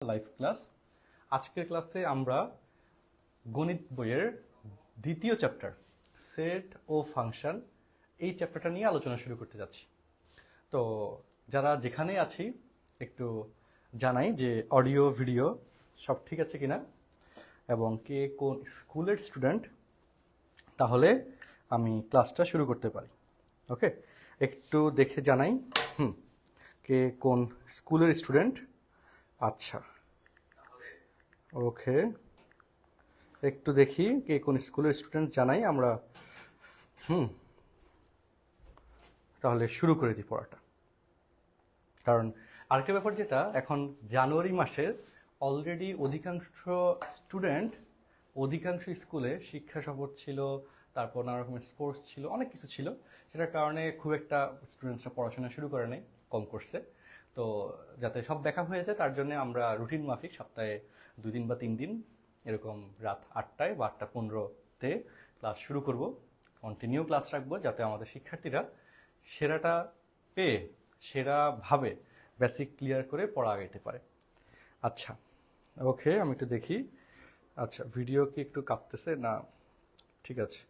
Live class. আজকের ক্লাসে আমরা গণিত বইয়ের দ্বিতীয় চ্যাপ্টার সেট ও ফাংশন এই চ্যাপ্টারটা নিয়ে আলোচনা শুরু করতে যাচ্ছি। তো যারা যেখানেই আছি একটু জানাই যে অডিও ভিডিও সব ঠিক আছে কিনা এবং কে কোন স্কুলের স্টুডেন্ট, তাহলে আমি ক্লাসটা শুরু করতে পারি। ওকে, একটু দেখে জানাই কে কোন স্কুলের স্টুডেন্ট। আচ্ছা, ওকে, একটু দেখি কে কোন স্কুলের স্টুডেন্ট জানাই আমরা। তাহলে শুরু করে দিই পড়াটা। কারণ আরেকটা ব্যাপার যেটা, এখন জানুয়ারি মাসের অলরেডি অধিকাংশ স্টুডেন্ট অধিকাংশ স্কুলে শিক্ষা সফর ছিল, তারপর নানা রকমের স্পোর্টস ছিল, অনেক কিছু ছিল, সেটার কারণে খুব একটা স্টুডেন্টসরা পড়াশোনা শুরু করে নাই, কম করছে। তো যাতে সব দেখা হয়ে যায় তার জন্য আমরা রুটিন মাফিক সপ্তাহে 2 দিন বা 3 দিন এরকম রাত 8টায় বা 8:15-তে ক্লাস শুরু করব। কন্টিনিউ ক্লাস রাখবো যাতে আমাদের শিক্ষার্থীরা সেরাটা পেয়ে সেরাভাবে বেসিক ক্লিয়ার করে পড়া আগাইতে পারে। আচ্ছা, ওকে, আমি একটু দেখি। আচ্ছা, ভিডিও কি একটু কাঁপতেছে না? ঠিক আছে,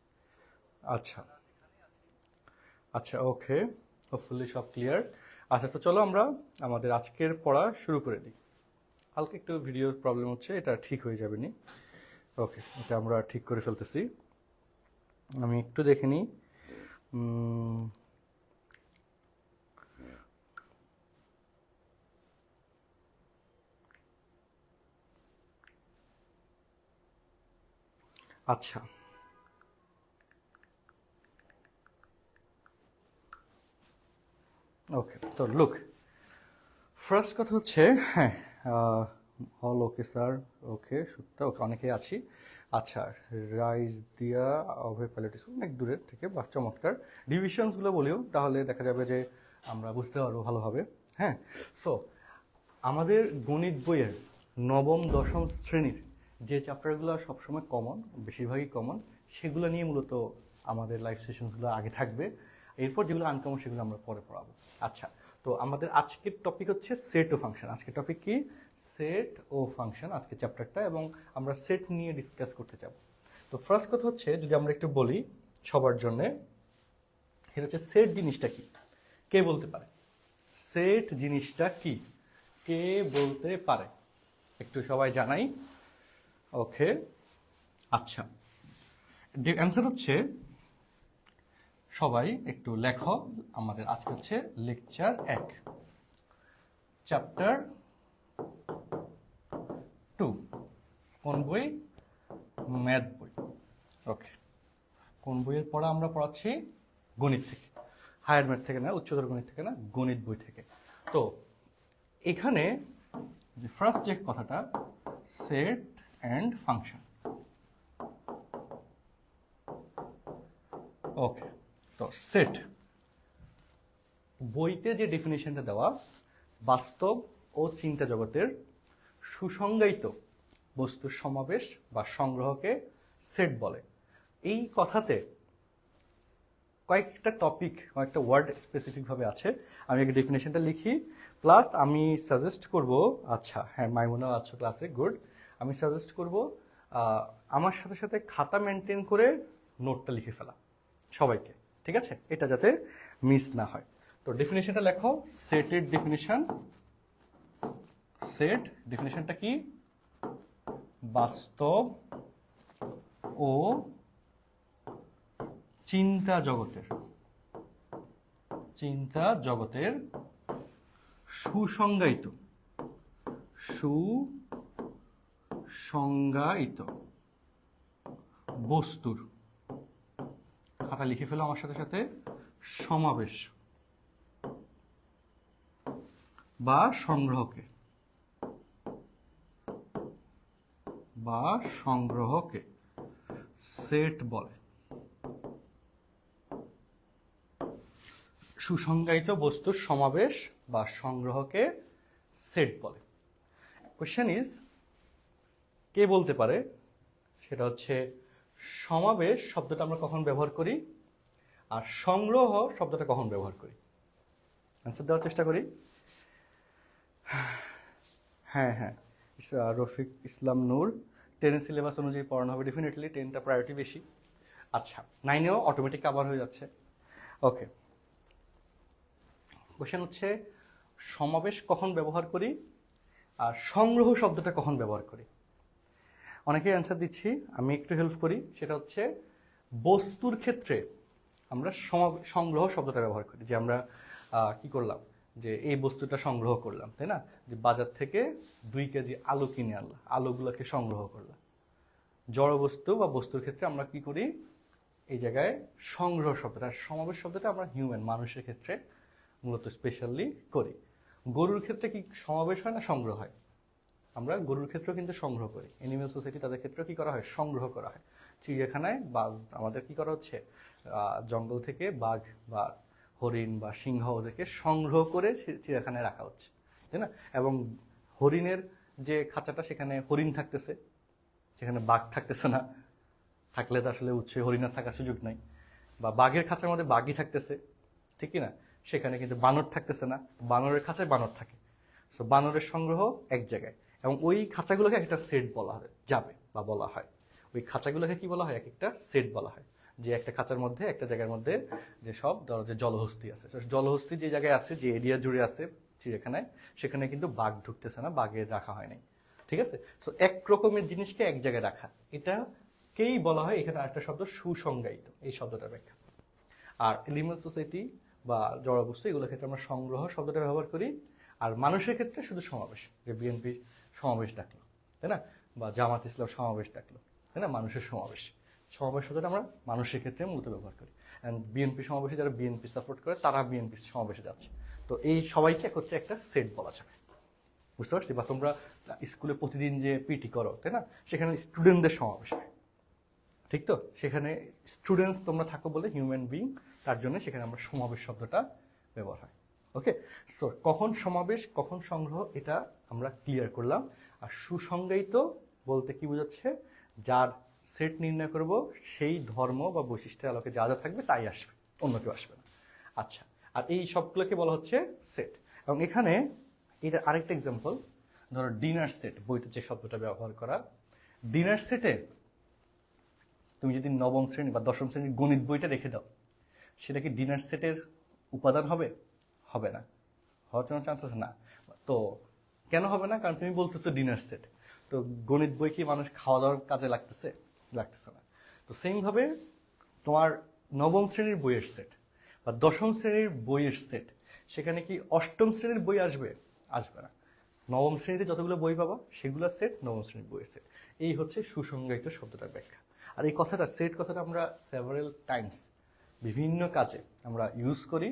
আচ্ছা আচ্ছা, ওকে, হোপফুলি সব ক্লিয়ার। আচ্ছা, তো চলো আমরা আমাদের আজকের পড়া শুরু করে দিই। হালকা একটু ভিডিওর প্রবলেম হচ্ছে, এটা ঠিক হয়ে যাবে নি। ওকে, এটা আমরা ঠিক করে ফেলতেছি। আমি একটু দেখে নিই। আচ্ছা, ওকে, তো লুক, ফার্স্ট কথা হচ্ছে, হ্যাঁ, অল ওকে স্যার, ওকে, সত্য, ওকে, অনেকেই আছি। আচ্ছা, রাইজ দিয়া অভয় প্যালেটিস অনেক দূরের থেকে, বা চমৎকার। ডিভিশনসগুলো বলিও, তাহলে দেখা যাবে যে আমরা বুঝতে পারবো ভালোভাবে। হ্যাঁ, সো আমাদের গণিত বইয়ের নবম দশম শ্রেণীর যে চ্যাপ্টারগুলো সবসময় কমন, বেশিরভাগই কমন, সেগুলো নিয়ে মূলত আমাদের লাইভ সেশনসগুলো আগে থাকবে। এরপর যেগুলো আনকমন সেগুলো আমরা পরে পড়াবো। আচ্ছা, তো আমাদের আজকের টপিক হচ্ছে সেট ও ফাংশন। আজকের টপিক কি? সেট ও ফাংশন, আজকের চ্যাপ্টারটা, এবং আমরা সেট নিয়ে ডিসকাস করতে যাব। তো ফার্স্ট কথা হচ্ছে, যদি আমরা একটু বলি সবার জন্যে, এটা হচ্ছে সেট জিনিসটা কি, কে বলতে পারে? সেট জিনিসটা কি কে বলতে পারে? একটু সবাই জানাই। ওকে, আচ্ছা, অ্যান্সার হচ্ছে, সবাই একটু লেখো। আমাদের আজকে হচ্ছে লেকচার 1, চ্যাপ্টার 2। কোন বই? ম্যাথ বই। ওকে, কোন বইয়ের পড়া আমরা পড়াচ্ছি? গণিত থেকে, হায়ার ম্যাথ থেকে না, উচ্চতর গণিত থেকে না, গণিত বই থেকে। তো এখানে যে ফার্স্ট যে কথাটা, সেট অ্যান্ড ফাংশন। ওকে, তো সেট বইতে যে ডেফিনিশনটা দেওয়া, বাস্তব ও চিন্তা জগতের সুসংজ্ঞায়িত বস্তুর সমাবেশ বা সংগ্রহকে সেট বলে। এই কথাতে কয়েকটা টপিক, কয়েকটা ওয়ার্ড স্পেসিফিকভাবে আছে। আমি আগে ডেফিনেশনটা লিখি, প্লাস আমি সাজেস্ট করব, আচ্ছা হ্যাঁ, মাইমুনাও আছো ক্লাসে, গুড। আমি সাজেস্ট করব আমার সাথে সাথে খাতা মেনটেন করে নোটটা লিখে ফেলা সবাইকে, ঠিক আছে? এটা যাতে মিস না হয়। তো ডেফিনেশনটা লেখো, সেটের ডেফিনেশন। সেট ডেফিনেশনটা কি? বাস্তব ও চিন্তা জগতের সুসংজ্ঞায়িত বস্তুর, খাতা লিখে ফেলো আমার সাথে সাথে, সমাবেশ বা সংগ্রহকে সেট বলে। সুসংজ্ঞায়িত বস্তুর সমাবেশ বা সংগ্রহকে সেট বলে। কোয়েশ্চেন ইজ, কে বলতে পারে? সেটা হচ্ছে, সমাবেশ শব্দটা আমরা কখন ব্যবহার করি, আর সংগ্রহ শব্দটা কখন ব্যবহার করি? অ্যান্সার দেওয়ার চেষ্টা করি। হ্যাঁ হ্যাঁ, রফিক ইসলাম নূর। 10 সিলেবাস অনুযায়ী পড়ানো হবে ডেফিনেটলি, 10টা প্রায়োরিটি বেশি। আচ্ছা, 9এও অটোমেটিক কভার হয়ে যাচ্ছে। ওকে, কোশ্চেন হচ্ছে সমাবেশ কখন ব্যবহার করি আর সংগ্রহ শব্দটা কখন ব্যবহার করি। অনেকেই অ্যান্সার দিচ্ছি, আমি একটু হেল্প করি। সেটা হচ্ছে বস্তুর ক্ষেত্রে আমরা সংগ্রহ শব্দটা ব্যবহার করি, যে আমরা কি করলাম, যে এই বস্তুটা সংগ্রহ করলাম, তাই না? যে বাজার থেকে 2 কেজি আলু কিনে আনলাম, আলুগুলোকে সংগ্রহ করলাম। জড় বস্তু বা বস্তুর ক্ষেত্রে আমরা কি করি, এই জায়গায় সংগ্রহ শব্দটা। সমাবেশ শব্দটা আমরা হিউম্যান, মানুষের ক্ষেত্রে মূলত স্পেশালি করি। গরুর ক্ষেত্রে কি সমাবেশ হয় না সংগ্রহ হয়? আমরা গরুর ক্ষেত্রেও কিন্তু সংগ্রহ করি। অ্যানিমেল সোসাইটি তাদের ক্ষেত্রেও কি করা হয়, সংগ্রহ করা হয়। চিড়িয়াখানায় বা আমাদের কি করা হচ্ছে, জঙ্গল থেকে বাঘ বা হরিণ বা সিংহ ওদেরকে সংগ্রহ করে চিড়িয়াখানায় রাখা হচ্ছে, তাই না? এবং হরিণের যে খাঁচাটা, সেখানে হরিণ থাকতেছে, সেখানে বাঘ থাকতেছে না। থাকলে তো আসলে উৎসে হরিণার থাকার সুযোগ নাই। বা বাঘের খাঁচার মধ্যে বাঘই থাকতেছে, ঠিক না? সেখানে কিন্তু বানর থাকতেছে না, বানরের খাঁচায় বানর থাকে। সো বানরের সংগ্রহ এক জায়গায়, এবং ওই খাঁচাগুলোকে একটা সেট বলা হয়, যাবে বা বলা হয়। ওই খাঁচাগুলোকে কি বলা হয়, এক একটা সেট বলা হয়। যে একটা খাঁচার মধ্যে, একটা জায়গার মধ্যে যে সব ধরো যে জলহস্তি আছে, জলহস্তি যে জায়গায় আছে, যে এরিয়া জুড়ে আছে চিড়িয়াখানায়, সেখানে কিন্তু বাঘ ঢুকতেছে না, বাঘের রাখা হয় নাই। ঠিক আছে? সো এক রকমের জিনিসকে এক জায়গায় রাখা, এটাকেই বলা হয়, এখানে আরেকটা শব্দ সুসংজ্ঞায়িত, এই শব্দটার ব্যাখ্যা। আর এনিমেল সোসাইটি বা জড়বস্তু, এগুলোর ক্ষেত্রে আমরা সংগ্রহ শব্দটা ব্যবহার করি। আর মানুষের ক্ষেত্রে শুধু সমাবেশ, যে বিএনপি সমাবেশ ডাকলো, তাই না? বা জামাত ইসলাম সমাবেশ ডাকলো, তাই না? মানুষের সমাবেশ, সমাবেশ শব্দটা আমরা মানুষের ক্ষেত্রে মূলত ব্যবহার করি। অ্যান্ড বিএনপি সমাবেশে যারা বিএনপি সাপোর্ট করে, তারা বিএনপি সমাবেশে যাচ্ছে। তো এই সবাইকে একত্রে একটা সেট বলা যাবে, বুঝতে পারছি? বা তোমরা স্কুলে প্রতিদিন যে পিটি করো, তাই না? সেখানে স্টুডেন্টদের সমাবেশ হয়, ঠিক তো? সেখানে স্টুডেন্টস তোমরা থাকো বলে, হিউম্যান বিং, তার জন্য সেখানে আমরা সমাবেশ শব্দটা ব্যবহার হয়। ওকে, সো কখন সমাবেশ কখন সংগ্রহ, এটা আমরা ক্লিয়ার করলাম। আর সুসংজ্ঞায়িত বলতে কি বোঝাচ্ছে, যার সেট নির্ণয় করব, সেই ধর্ম বা বৈশিষ্ট্যের আলোকে যা যা থাকবে তাই আসবে, অন্য কেউ আসবে না। আচ্ছা, আর এই সবগুলোকে বলা হচ্ছে সেট। এবং এখানে এটা আরেকটা এক্সাম্পল, ধরো ডিনার সেট, বইতে যে শব্দটা ব্যবহার করা। ডিনার সেটে তুমি যদি 9ম শ্রেণী বা 10ম শ্রেণীর গণিত বইটা রেখে দাও, সেটা কি ডিনার সেটের উপাদান হবে? হবে না, হওয়ার কোনো চান্স আছে না। তো কেন হবে না? কারণ তুমি বলতেছো ডিনার সেট। তো গণিত বই কি মানুষ খাওয়া দাওয়ার কাজে লাগতেছে? লাগতেছে না। তো সেমভাবে তোমার 9ম শ্রেণীর বইয়ের সেট বা 10ম শ্রেণীর বইয়ের সেট, সেখানে কি 8ম শ্রেণীর বই আসবে? আসবে না। 9ম শ্রেণীতে যতগুলো বই পাবা, সেগুলো সেট 9ম শ্রেণীর বইয়ের সেট। এই হচ্ছে সুসংজ্ঞায়িত শব্দটার ব্যাখ্যা। আর এই কথাটা, সেট কথাটা আমরা সেভারেল টাইমস বিভিন্ন কাজে আমরা ইউজ করি।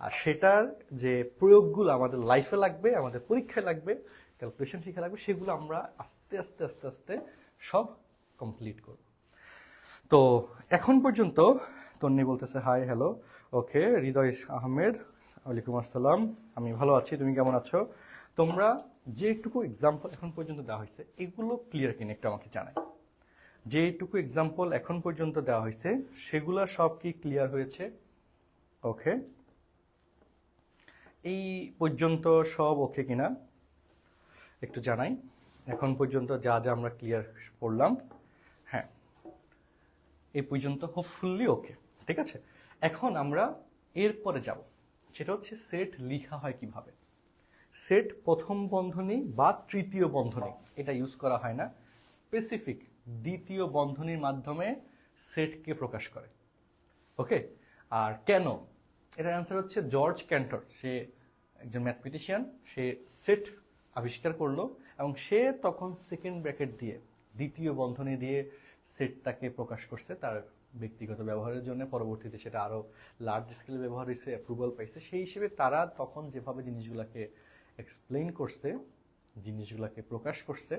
আর সেটার যে প্রয়োগগুলো আমাদের লাইফে লাগবে, আমাদের পরীক্ষায় লাগবে, ক্যালকুলেশন শিখে লাগবে, সেগুলো আমরা আস্তে আস্তে আস্তে আস্তে সব কমপ্লিট করব। তো এখন পর্যন্ত তন্নি বলতেছে হাই, হ্যালো, ওকে। হৃদয় আহমেদ, ওয়ালাইকুম আসসালাম, আমি ভালো আছি, তুমি কেমন আছো? তোমরা যেটুকু এক্সাম্পল এখন পর্যন্ত দেওয়া হয়েছে, এগুলো ক্লিয়ার কিনা একটু আমাকে জানাই। যেটুকু এক্সাম্পল এখন পর্যন্ত দেওয়া হয়েছে, সেগুলো সব কি ক্লিয়ার হয়েছে? ওকে, এই পর্যন্ত সব ওকে কিনা একটু জানাই। এখন পর্যন্ত যা যা আমরা ক্লিয়ার পড়লাম, হ্যাঁ, এই পর্যন্ত হোপফুলি ওকে, ঠিক আছে। এখন আমরা এরপরে যাব, সেটা হচ্ছে সেট লেখা হয় কিভাবে। সেট প্রথম বন্ধনী বা তৃতীয় বন্ধনী এটা ইউজ করা হয় না, স্পেসিফিক দ্বিতীয় বন্ধনীর মাধ্যমে সেটকে প্রকাশ করে। ওকে, আর কেন? এটার অ্যান্সার হচ্ছে জর্জ ক্যান্টর, সে একজন ম্যাথমেটিশিয়ান, সে সেট আবিষ্কার করলো, এবং সে তখন সেকেন্ড ব্র্যাকেট দিয়ে, দ্বিতীয় বন্ধনী দিয়ে সেটটাকে প্রকাশ করছে তার ব্যক্তিগত ব্যবহারের জন্য। পরবর্তীতে সেটা আরও লার্জ স্কেলে ব্যবহার হয়েছে, অ্যাপ্রুভাল পাইছে। সেই হিসেবে তারা তখন যেভাবে জিনিসগুলোকে এক্সপ্লেইন করছে, জিনিসগুলোকে প্রকাশ করছে,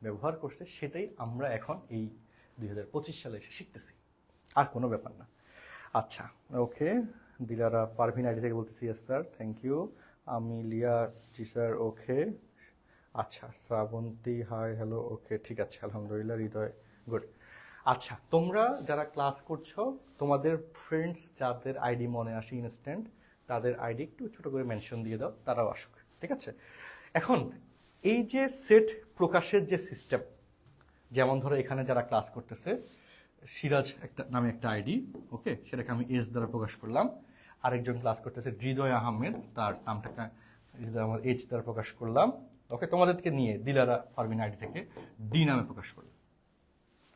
ব্যবহার করছে, সেটাই আমরা এখন এই 2025 সালে এসে শিখতেছি, আর কোনো ব্যাপার না। আচ্ছা, ওকে, দিলারা পারভিন আইডি থেকে বলতেছি, ইয়েস স্যার, থ্যাংক ইউ। আমি লিয়া, জি স্যার, ওকে। আচ্ছা, শ্রাবন্তী, হাই, হ্যালো, ওকে, ঠিক আছে, আলহামদুলিল্লাহ। হৃদয়, গুড। আচ্ছা, তোমরা যারা ক্লাস করছো, তোমাদের ফ্রেন্ডস যাদের আইডি মনে আসে ইনস্ট্যান্ট, তাদের আইডি একটু ছোট করে মেনশন দিয়ে দাও, তারাও আসুক, ঠিক আছে। এখন এই যে সেট প্রকাশের যে সিস্টেম, যেমন ধরো এখানে যারা ক্লাস করতেছে, সিরাজ নামে একটা আইডি, ওকে, সেটাকে আমি এস দ্বারা প্রকাশ করলাম। আরেকজন ক্লাস করতেছে হৃদয় আহমেদ, তার নামটাকে হৃদয় আহমেদ এইচ দ্বারা প্রকাশ করলাম, ওকে। তোমাদেরকে নিয়ে দিলারা পারভিন আইডি থেকে ডি নামে প্রকাশ করলাম।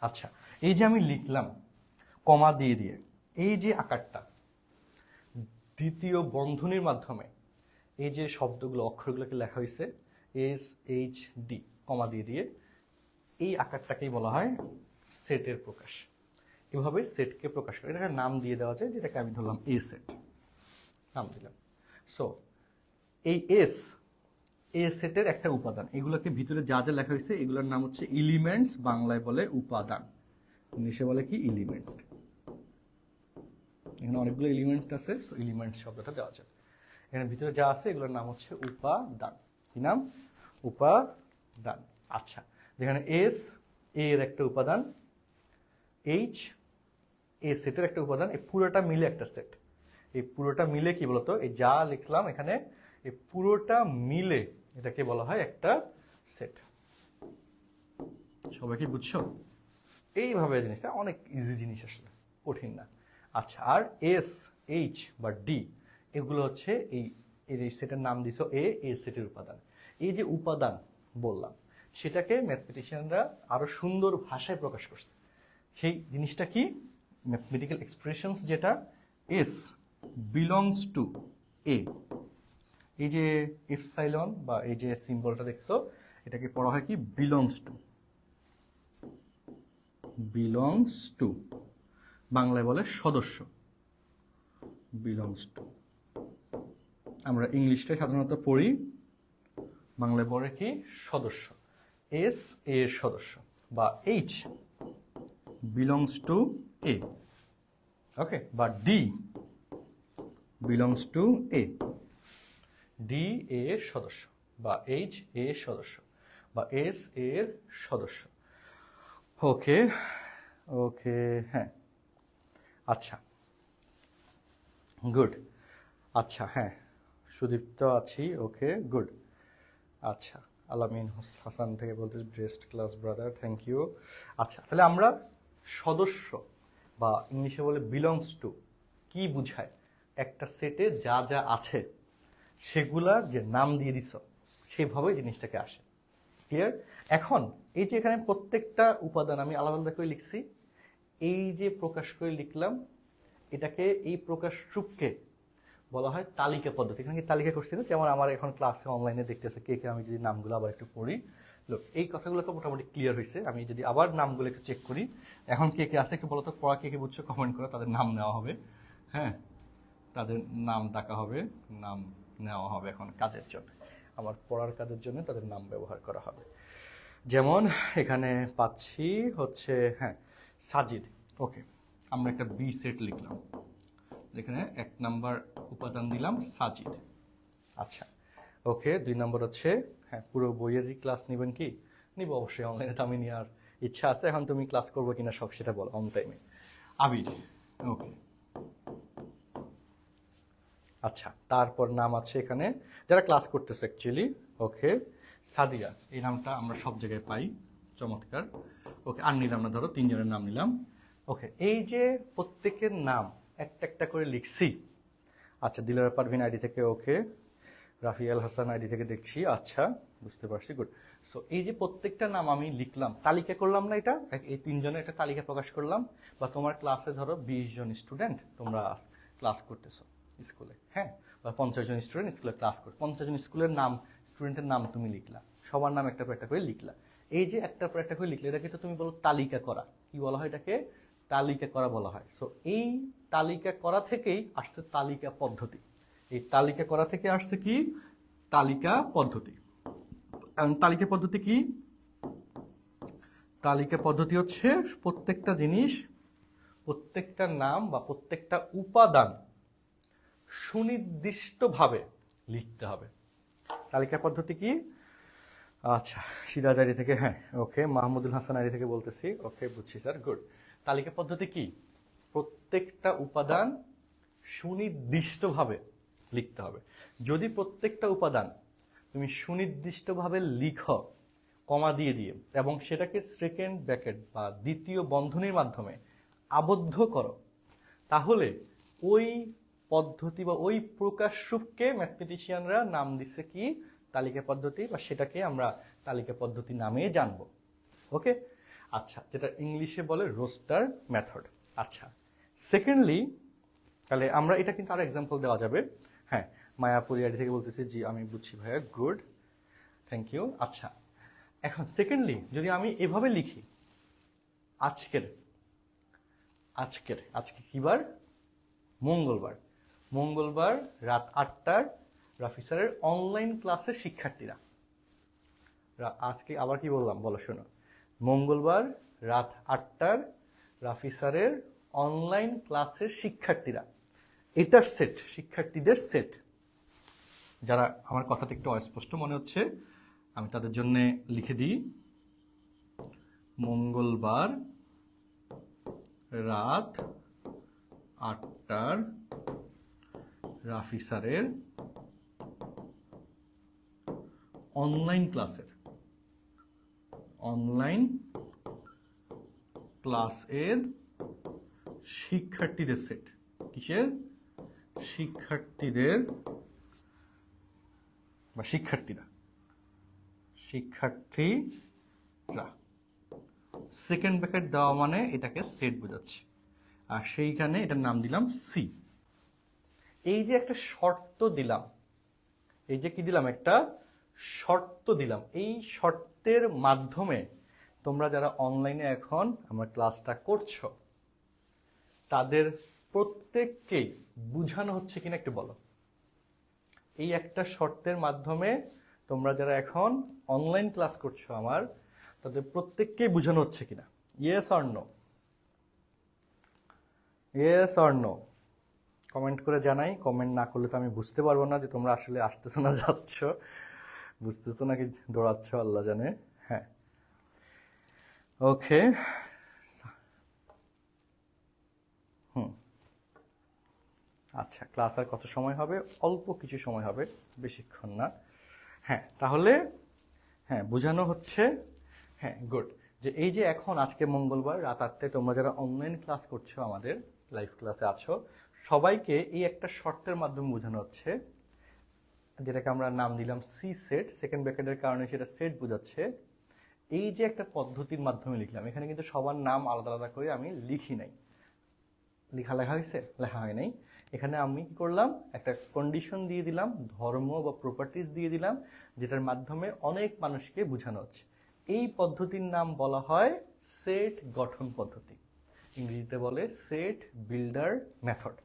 আচ্ছা, এই যে আমি লিখলাম কমা দিয়ে দিয়ে, এই যে আকারটা দ্বিতীয় বন্ধনীর মাধ্যমে এই যে শব্দগুলো অক্ষরগুলোকে লেখা হয়েছে এস এইচ ডি কমা দিয়ে দিয়ে, এই আকারটাকেই বলা হয় সেটের প্রকাশ। এভাবে সেটকে প্রকাশ করে এটাকে নাম দিয়ে দেওয়া যায়, যেটাকে আমি ধরলাম এ সেট নাম দিলাম। সো এই এ সেটের একটা উপাদান, এগুলোকে ভিতরে যা যা লেখা হয়েছে এগুলোর নাম হচ্ছে এলিমেন্টস, বাংলায় বলে উপাদান, ইংলিশে বলে কি এলিমেন্ট। এখানে অনেকগুলো এলিমেন্ট আছে, সো এলিমেন্টস শব্দটা দেওয়া যায়। এখানে ভিতরে যা আছে এগুলোর নাম হচ্ছে উপাদান। কি নাম? উপাদান। আচ্ছা, যেখানে এস এর একটা উপাদান, এইচ এ সেটের একটা উপাদান, এই পুরোটা মিলে একটা সেট। এই পুরোটা মিলে কি বলতো, এই যা লিখলাম এখানে এই পুরোটা মিলে এটাকে বলা হয় একটা সেট। সবাই কি বুঝছো? এইভাবে জিনিসটা অনেক ইজি জিনিস, আসলে কঠিন না। আচ্ছা, আর এস এইচ বা ডি এগুলো হচ্ছে এই সেটের নাম দিছো এ সেটের উপাদান। এই যে উপাদান বললাম সেটাকে ম্যাথমেটিশিয়ানরা আরো সুন্দর ভাষায় প্রকাশ করছে। সেই জিনিসটা কি? ম্যাথমেটিক্যাল এক্সপ্রেশনস, যেটা এস বিলংস টু এ। এই যে এপসাইলন বা এই যে সিম্বলটা দেখছো, এটাকে পড়া হয় কি? বিলংস টু, বাংলায় বলে সদস্য, বিলংস টু। আমরা ইংলিশটা সাধারণত পড়ি, বাংলায় পড়ে কি? সদস্য। এস এর সদস্য, বা এইচ বিলংস টু এ, ওকে, বা D belongs to A, D এর সদস্য, বা এইচ এর সদস্য, বা এস এর সদস্য। ওকে ওকে, হ্যাঁ, আচ্ছা, গুড। আচ্ছা, হ্যাঁ, সুদীপ্ত আছি, ওকে, গুড। আচ্ছা, আলামিন হাসান থেকে বলতে best class brother, thank you. আচ্ছা, তাহলে আমরা সদস্য বা ইংলিশে বলে বিলংস টু কি বুঝায়? একটা সেটে যা যা আছে সেগুলার যে নাম দিয়ে দিছ, সেভাবে জিনিসটাকে আসে। ক্লিয়ার? এখন এই যে এখানে প্রত্যেকটা উপাদান আমি আলাদা আলাদা করে লিখছি, এই যে প্রকাশ করে লিখলাম, এটাকে এই প্রকাশ রূপকে বলা হয় তালিকা পদ্ধতি। এখানে কি তালিকা করছি না? যেমন আমার এখন ক্লাসে অনলাইনে দেখতেছে কে কে, আমি যদি নামগুলো আবার একটু পড়ি, লোক এই কথাগুলো তো মোটামুটি ক্লিয়ার হয়েছে। আমি যদি আবার নামগুলো একটু চেক করি, এখন কে কে আছে একটু বলো তো, পড়া কে কে বুঝছো কমেন্ট করো, তাদের নাম নেওয়া হবে। হ্যাঁ, তাদের নাম ডাকা হবে, নাম নেওয়া হবে এখন কাজের জন্য, আমার পড়ার কাজের জন্য তাদের নাম ব্যবহার করা হবে। যেমন এখানে পাচ্ছি হচ্ছে, হ্যাঁ, সাজিদ, ওকে, আমরা একটা বি সেট লিখলাম, এখানে 1 নাম্বার উপাদান দিলাম সাজিদ। আচ্ছা, ওকে, 2 নম্বর হচ্ছে, হ্যাঁ, পুরো বইয়েরই ক্লাস নেবেন কি? নিব অবশ্যই, অনলাইনে তো আমি নেওয়ার ইচ্ছা আছে। এখন তুমি ক্লাস করবো কিনা সব সেটা বলো অন টাইমে। আবির, ওকে। আচ্ছা, তারপর নাম আছে এখানে যারা ক্লাস করতেছে অ্যাকচুয়ালি, ওকে, সাদিয়া, এই নামটা আমরা সব জায়গায় পাই, চমৎকার। ওকে, আর নিলাম না, ধরো 3 জনের নাম নিলাম। ওকে, এই যে প্রত্যেকের নাম একটা একটা করে লিখছি। আচ্ছা, দিলারা পারভিন আইডি থেকে, ওকে, রাফিয়াল হাসান আইডি থেকে দেখছি, আচ্ছা, বুঝতে পারছি, গুড। সো এই যে প্রত্যেকটা নাম আমি লিখলাম, তালিকা করলাম না, এটা এই 3 জনের একটা তালিকা প্রকাশ করলাম। বা তোমার ক্লাসে ধরো 20 জন স্টুডেন্ট তোমরা ক্লাস করতেছো স্কুলে, হ্যাঁ, বা 50 জন স্টুডেন্ট স্কুলে ক্লাস করে, 50 জন স্কুলের নাম, স্টুডেন্টের নাম তুমি লিখলা, সবার নাম একটা পর একটা করে লিখলা। এই যে একটার পর একটা করে লিখলে, এটাকে তো তুমি বলো তালিকা করা। কি বলা হয় এটাকে? তালিকা করা বলা হয়। সো এই তালিকা করা থেকেই আসছে তালিকা পদ্ধতি। এই তালিকা করা থেকে আসছে কি? তালিকা পদ্ধতি। তালিকা পদ্ধতি কি? তালিকা পদ্ধতি হচ্ছে প্রত্যেকটা জিনিস, প্রত্যেকটা নাম বা প্রত্যেকটা উপাদান সুনির্দিষ্টভাবে লিখতে হবে। তালিকা পদ্ধতি কি? আচ্ছা, সিরাজ আইডি থেকে, হ্যাঁ, ওকে, মাহমুদুল হাসান আইডি থেকে বলতেছি, ওকে, বুঝছি স্যার, গুড। তালিকা পদ্ধতি কি? প্রত্যেকটা উপাদান সুনির্দিষ্টভাবে লিখতে হবে। যদি প্রত্যেকটা উপাদান তুমি সুনির্দিষ্টভাবে লিখো কমা দিয়ে দিয়ে এবং সেটাকে সেকেন্ড ব্র্যাকেট বা দ্বিতীয় বন্ধনীর মাধ্যমে আবদ্ধ করো, তাহলে ওই পদ্ধতি বা ওই প্রকাশরূপকে ম্যাথমেটিশিয়ানরা নাম দিচ্ছে কি তালিকা পদ্ধতি, বা সেটাকে আমরা তালিকা পদ্ধতি নামে জানবো। ওকে, আচ্ছা, যেটা ইংলিশে বলে রোস্টার মেথড। আচ্ছা, সেকেন্ডলি তাহলে আমরা এটা কিন্তু আরো এক্সাম্পল দেওয়া যাবে। হ্যাঁ, মায়াপুরি আইডি থেকে বলতেছি, জি আমি বুঝছি ভাইয়া, গুড, থ্যাংক ইউ। আচ্ছা, এখন সেকেন্ডলি যদি আমি এভাবে লিখি, আজকে কি বার? মঙ্গলবার রাত 8টার রাফি স্যারের অনলাইন ক্লাসের শিক্ষার্থীরা। আজকে আবার কি বললাম বলো, শোনো, মঙ্গলবার রাত 8টার রাফি স্যারের অনলাইন ক্লাসের শিক্ষার্থীরা, এটার সেট, শিক্ষার্থীদের সেট। যারা আমার কথাটা একটু অস্পষ্ট মনে হচ্ছে, আমি তাদের জন্য লিখে দিই, মঙ্গলবার রাত 8টার রাফি স্যারের অনলাইন ক্লাসের শিক্ষার্থীদের সেট। কিসের? শিক্ষার্থীদের বা শিক্ষার্থীরা। সেকেন্ড ব্র্যাকেট দেওয়া মানে এটাকে সেট বোঝাচ্ছে, আর সেইখানে এটার নাম দিলাম সি। এই যে একটা শর্ত দিলাম, এই যে কি দিলাম, একটা শর্ত দিলাম, এই শর্তের মাধ্যমে তোমরা যারা অনলাইনে এখন আমার ক্লাসটা করছো তাদের প্রত্যেককেই বুঝানো হচ্ছে কিনা একটু বলো। এই একটা শর্তের মাধ্যমে তোমরা যারা এখন অনলাইন ক্লাস করছো আমার, তাদের প্রত্যেককেই বোঝানো হচ্ছে কিনা? Yes or no? Yes or no? Comment করে জানাই। কমেন্ট না করলে তো আমি বুঝতে পারবো না যে তোমরা আসলে আসতেছো না যাচ্ছ, বুঝতেছো নাকি দৌড়াচ্ছ আল্লাহ জানে। হ্যাঁ, ওকে। আচ্ছা, ক্লাস আর কত সময় হবে? অল্প কিছু সময় হবে, বেশিক্ষণ না। হ্যাঁ, তাহলে হ্যাঁ বোঝানো হচ্ছে। হ্যাঁ, গুড। যে এই যে এখন আজকে মঙ্গলবার রাত 8টায় তোমরা যারা অনলাইন ক্লাস করছো, আমাদের লাইভ ক্লাসে আছো, সবাইকে এই একটা শর্তের মাধ্যমে বোঝানো হচ্ছে, যেটাকে আমরা নাম দিলাম সি সেট। সেকেন্ড ব্র্যাকেটের কারণে সেটা সেট বোঝাচ্ছে। এই যে একটা পদ্ধতির মাধ্যমে লিখলাম, এখানে কিন্তু সবার নাম আলাদা আলাদা করে আমি লিখি নাই। লেখা হয়েছে? লেখা হয় নাই। এখানে আমি কি করলাম, একটা কন্ডিশন দিয়ে দিলাম, ধর্ম বা প্রপার্টিজ দিয়ে দিলাম, যেটার মাধ্যমে অনেক মানুষকে বোঝানো হচ্ছে। এই পদ্ধতির নাম বলা হয় সেট গঠন পদ্ধতি, ইংরেজিতে বলে সেট বিল্ডার মেথড।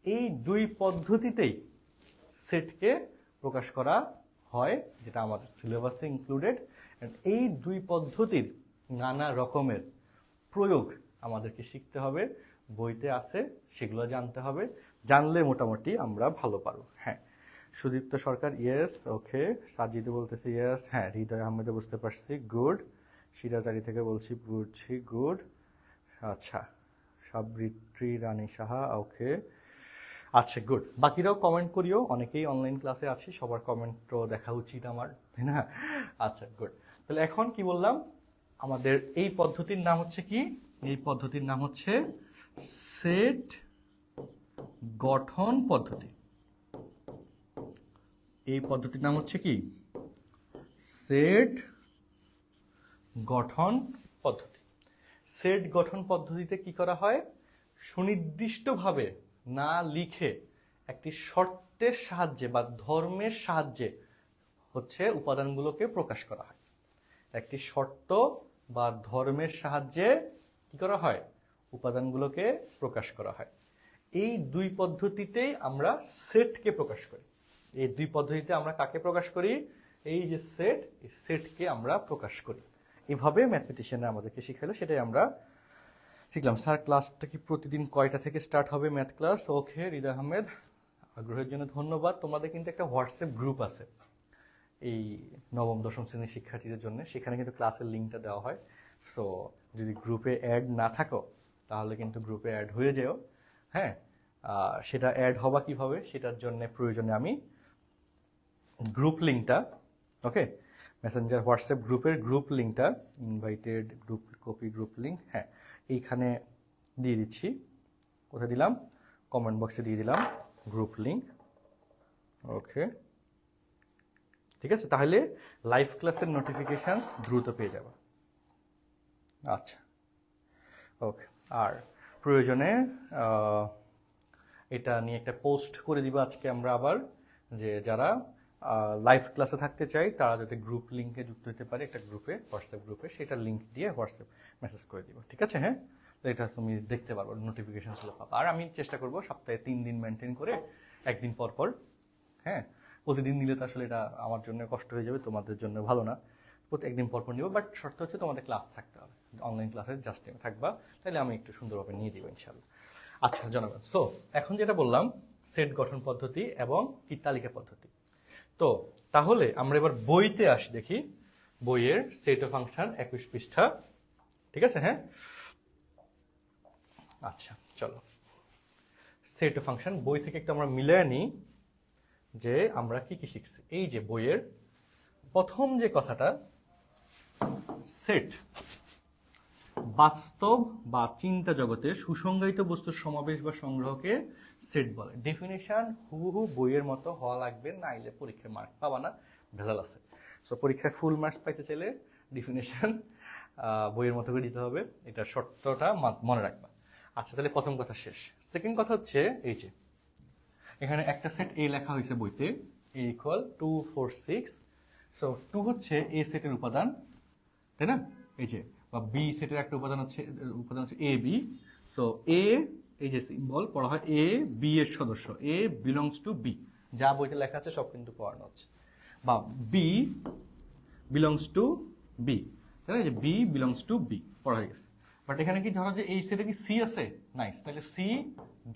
এই দুই পদ্ধতিতেই সেটকে প্রকাশ করা হয়, যেটা আমাদের সিলেবাসে ইনক্লুডেড। এই দুই পদ্ধতির নানা রকমের প্রয়োগ আমাদেরকে শিখতে হবে, বইতে আছে, সেগুলো জানতে হবে। জানলে মোটামুটি আমরা ভালো পারবো। হ্যাঁ, সুদীপ্ত সরকার ইয়েস, ওকে। সাজিদে বলতেছে ইয়েস। হ্যাঁ, হৃদয় আহমেদে বুঝতে পারছি, গুড। সিরাজারি থেকে বলছি বুঝছি, গুড। আচ্ছা, সাবরিত্রী রানী সাহা, ওকে। আচ্ছা, গুড। বাকিরাও কমেন্ট করিও, অনেকেই অনলাইন ক্লাসে আছি, সবার কমেন্টও দেখা উচিত আমার, তাই না? আচ্ছা, গুড। তাহলে এখন কি বললাম, আমাদের এই পদ্ধতির নাম হচ্ছে কি? এই পদ্ধতির নাম হচ্ছে সেট গঠন পদ্ধতি। এই পদ্ধতির নাম হচ্ছে কি? সেট গঠন পদ্ধতি। সেট গঠন পদ্ধতিতে কি করা হয়, সুনির্দিষ্টভাবে না লিখে একটি শর্তের সাহায্যে বা ধর্মের সাহায্যে হচ্ছে উপাদানগুলোকে প্রকাশ করা হয়। একটি শর্ত বা ধর্মের সাহায্যে কি করা হয়, উপাদানগুলোকে প্রকাশ করা হয়। এই দুই পদ্ধতিতেই আমরা সেটকে প্রকাশ করি। এই দুই পদ্ধতিতে আমরা কাকে প্রকাশ করি? এই যে সেট, এই সেটকে আমরা প্রকাশ করি। এভাবে ম্যাথমেটিশিয়ানরা আমাদেরকে শিখাইলো, সেটাই আমরা শিখলাম। স্যার ক্লাসটা কি প্রতিদিন কয়টা থেকে স্টার্ট হবে ম্যাথ ক্লাস? ওকে হৃদয় আহমেদ, আগ্রহের জন্য ধন্যবাদ। তোমাদের কিন্তু একটা হোয়াটসঅ্যাপ গ্রুপ আছে এই নবম দশম শ্রেণীর শিক্ষার্থীদের জন্য, সেখানে কিন্তু ক্লাসের লিঙ্কটা দেওয়া হয়। সো যদি গ্রুপে অ্যাড না থাকো তাহলে কিন্তু গ্রুপে অ্যাড হয়ে যেও। হ্যাঁ, সেটা অ্যাড হবা কিভাবে, সেটার জন্য প্রয়োজনে আমি গ্রুপ লিঙ্কটা ওকে, মেসেঞ্জার হোয়াটসঅ্যাপ গ্রুপের গ্রুপ লিঙ্কটা, invited group copy group link, হ্যাঁ এইখানে দিয়ে দিচ্ছি। কোথায় দিলাম? কমেন্ট বক্সে দিয়ে দিলাম গ্রুপ লিঙ্ক। ওকে, ঠিক আছে, তাহলে লাইভ ক্লাসের নোটিফিকেশনস দ্রুত পেয়ে যাবে। আচ্ছা, ওকে, আর প্রয়োজনে এটা নিয়ে একটা পোস্ট করে দিব আজকে আমরা আবার, যে যারা লাইভ ক্লাসে থাকতে চাই তারা যাতে গ্রুপ লিঙ্কে যুক্ত হতে পারে, একটা গ্রুপে, হোয়াটসঅ্যাপ গ্রুপে, সেটা লিঙ্ক দিয়ে হোয়াটসঅ্যাপ মেসেজ করে দিব। ঠিক আছে, হ্যাঁ, তো এটা তুমি দেখতে পারবো, নোটিফিকেশনসগুলো পাবো। আর আমি চেষ্টা করব সপ্তাহে 3 দিন মেনটেন করে একদিন পর পর, হ্যাঁ, প্রতিদিন নিলে তো আসলে এটা আমার জন্য কষ্ট হয়ে যাবে, তোমাদের জন্য ভালো না। একদিন পর পর নিব, বাট শর্ত হচ্ছে তোমাদের ক্লাস থাকতে হবে, অনলাইন ক্লাসে জাস্ট থাকবা, তাহলে আমি একটু সুন্দরভাবে নিয়ে দিব ইনশাল্লাহ। আচ্ছা জনগণ, সো এখন যেটা বললাম সেট গঠন পদ্ধতি এবং কি তালিকা পদ্ধতি, তো তাহলে আমরা এবার বইতে আসি, দেখি বইয়ের সেট অফ ফাংশন 21 পৃষ্ঠা। ঠিক আছে, হ্যাঁ, আচ্ছা চলো সেট অফ ফাংশন বই থেকে একটু আমরা মিলিয়ে নিই যে আমরা কি কি শিখছি। এই যে বইয়ের প্রথম যে কথাটা, সেট বাস্তব বা চিন্তা জগতের সুসংজ্ঞায়িত বস্তুর সমাবেশ বা সংগ্রহকে সেট বলে। ডেফিনেশন হুবহু বইয়ের মতো হওয়া লাগবে, নাইলে পরীক্ষায় মার্ক পাবা না, ভেজাল আছে। সো পরীক্ষায় ফুল মার্কস পাইতে চাইলে ডেফিনেশন বইয়ের মতো করে দিতে হবে, এটা শর্তটা মনে রাখবা। আচ্ছা, তাহলে প্রথম কথা শেষ। সেকেন্ড কথা হচ্ছে এই যে এখানে একটা সেট এ লেখা হয়েছে বইতে, এ ইকুয়াল 2 4 6। সো 2 হচ্ছে এ সেটের উপাদান, তাই না? এই যে, বা বি সেটের একটা উপাদান হচ্ছে এ বি। সো এ, এই যে সিম্বল পড়া হয়, এ বি এর সদস্য, এ বিলংস টু বি, যা বইতে লেখা আছে সব কিন্তু পড়ানো হচ্ছে, বা বি বিলংস টু বি, তাই না? যে বি বিলংস টু বি পড়া হয়ে গেছে। বাট এখানে কি ধরো যে এই সেটে কি সি আছে? নাইস, তাহলে C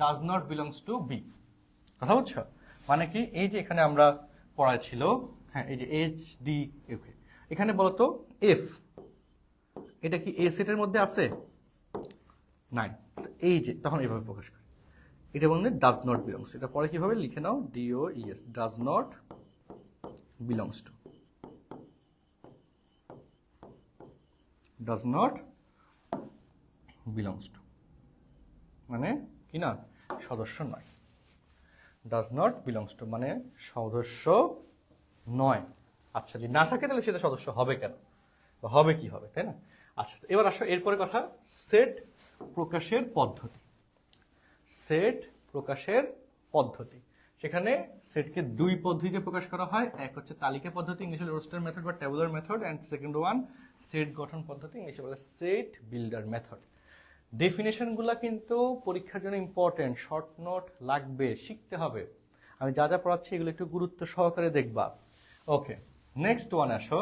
does not belongs to B. কথা বুঝছো? মানে কি, এই যে এখানে আমরা পড়া ছিল, হ্যাঁ, এই যে এইচ ডি, ওকে, এখানে বলতো এফ, এটা কি এ সেটের মধ্যে আছে? নাই। এই যে তখন এইভাবে প্রকাশ করে, এটা বলতে ডাজ নট বিলংস। এটা পরে কিভাবে লিখে নাও, D O E S, does not belongs to, does not belongs to মানে কি না, সদস্য নয়। ডাজ নট বিলংস টু মানে সদস্য নয়। আচ্ছা, যদি না থাকে তাহলে সেটা সদস্য হবে কেন, বা হবে কি হবে, তাই না? আচ্ছা, এবার আসো এরপরে কথা, সেট প্রকাশের পদ্ধতি। সেট প্রকাশের পদ্ধতি, সেখানে সেটকে দুই পদ্ধতিতে প্রকাশ করা হয়। এক হচ্ছে তালিকা পদ্ধতি, ইংলিশে রোস্টার মেথড বা tabular method, and second one set গঠন পদ্ধতি, ইংলিশে বলে সেট বিল্ডার মেথড। ডেফিনেশনগুলো কিন্তু পরীক্ষার জন্য ইম্পর্টেন্ট, শর্ট নোট লাগবে, শিখতে হবে। আমি যা যা পড়াচ্ছি এগুলো একটু গুরুত্ব সহকারে দেখবা। ওকে, নেক্সট ওয়ান আসো।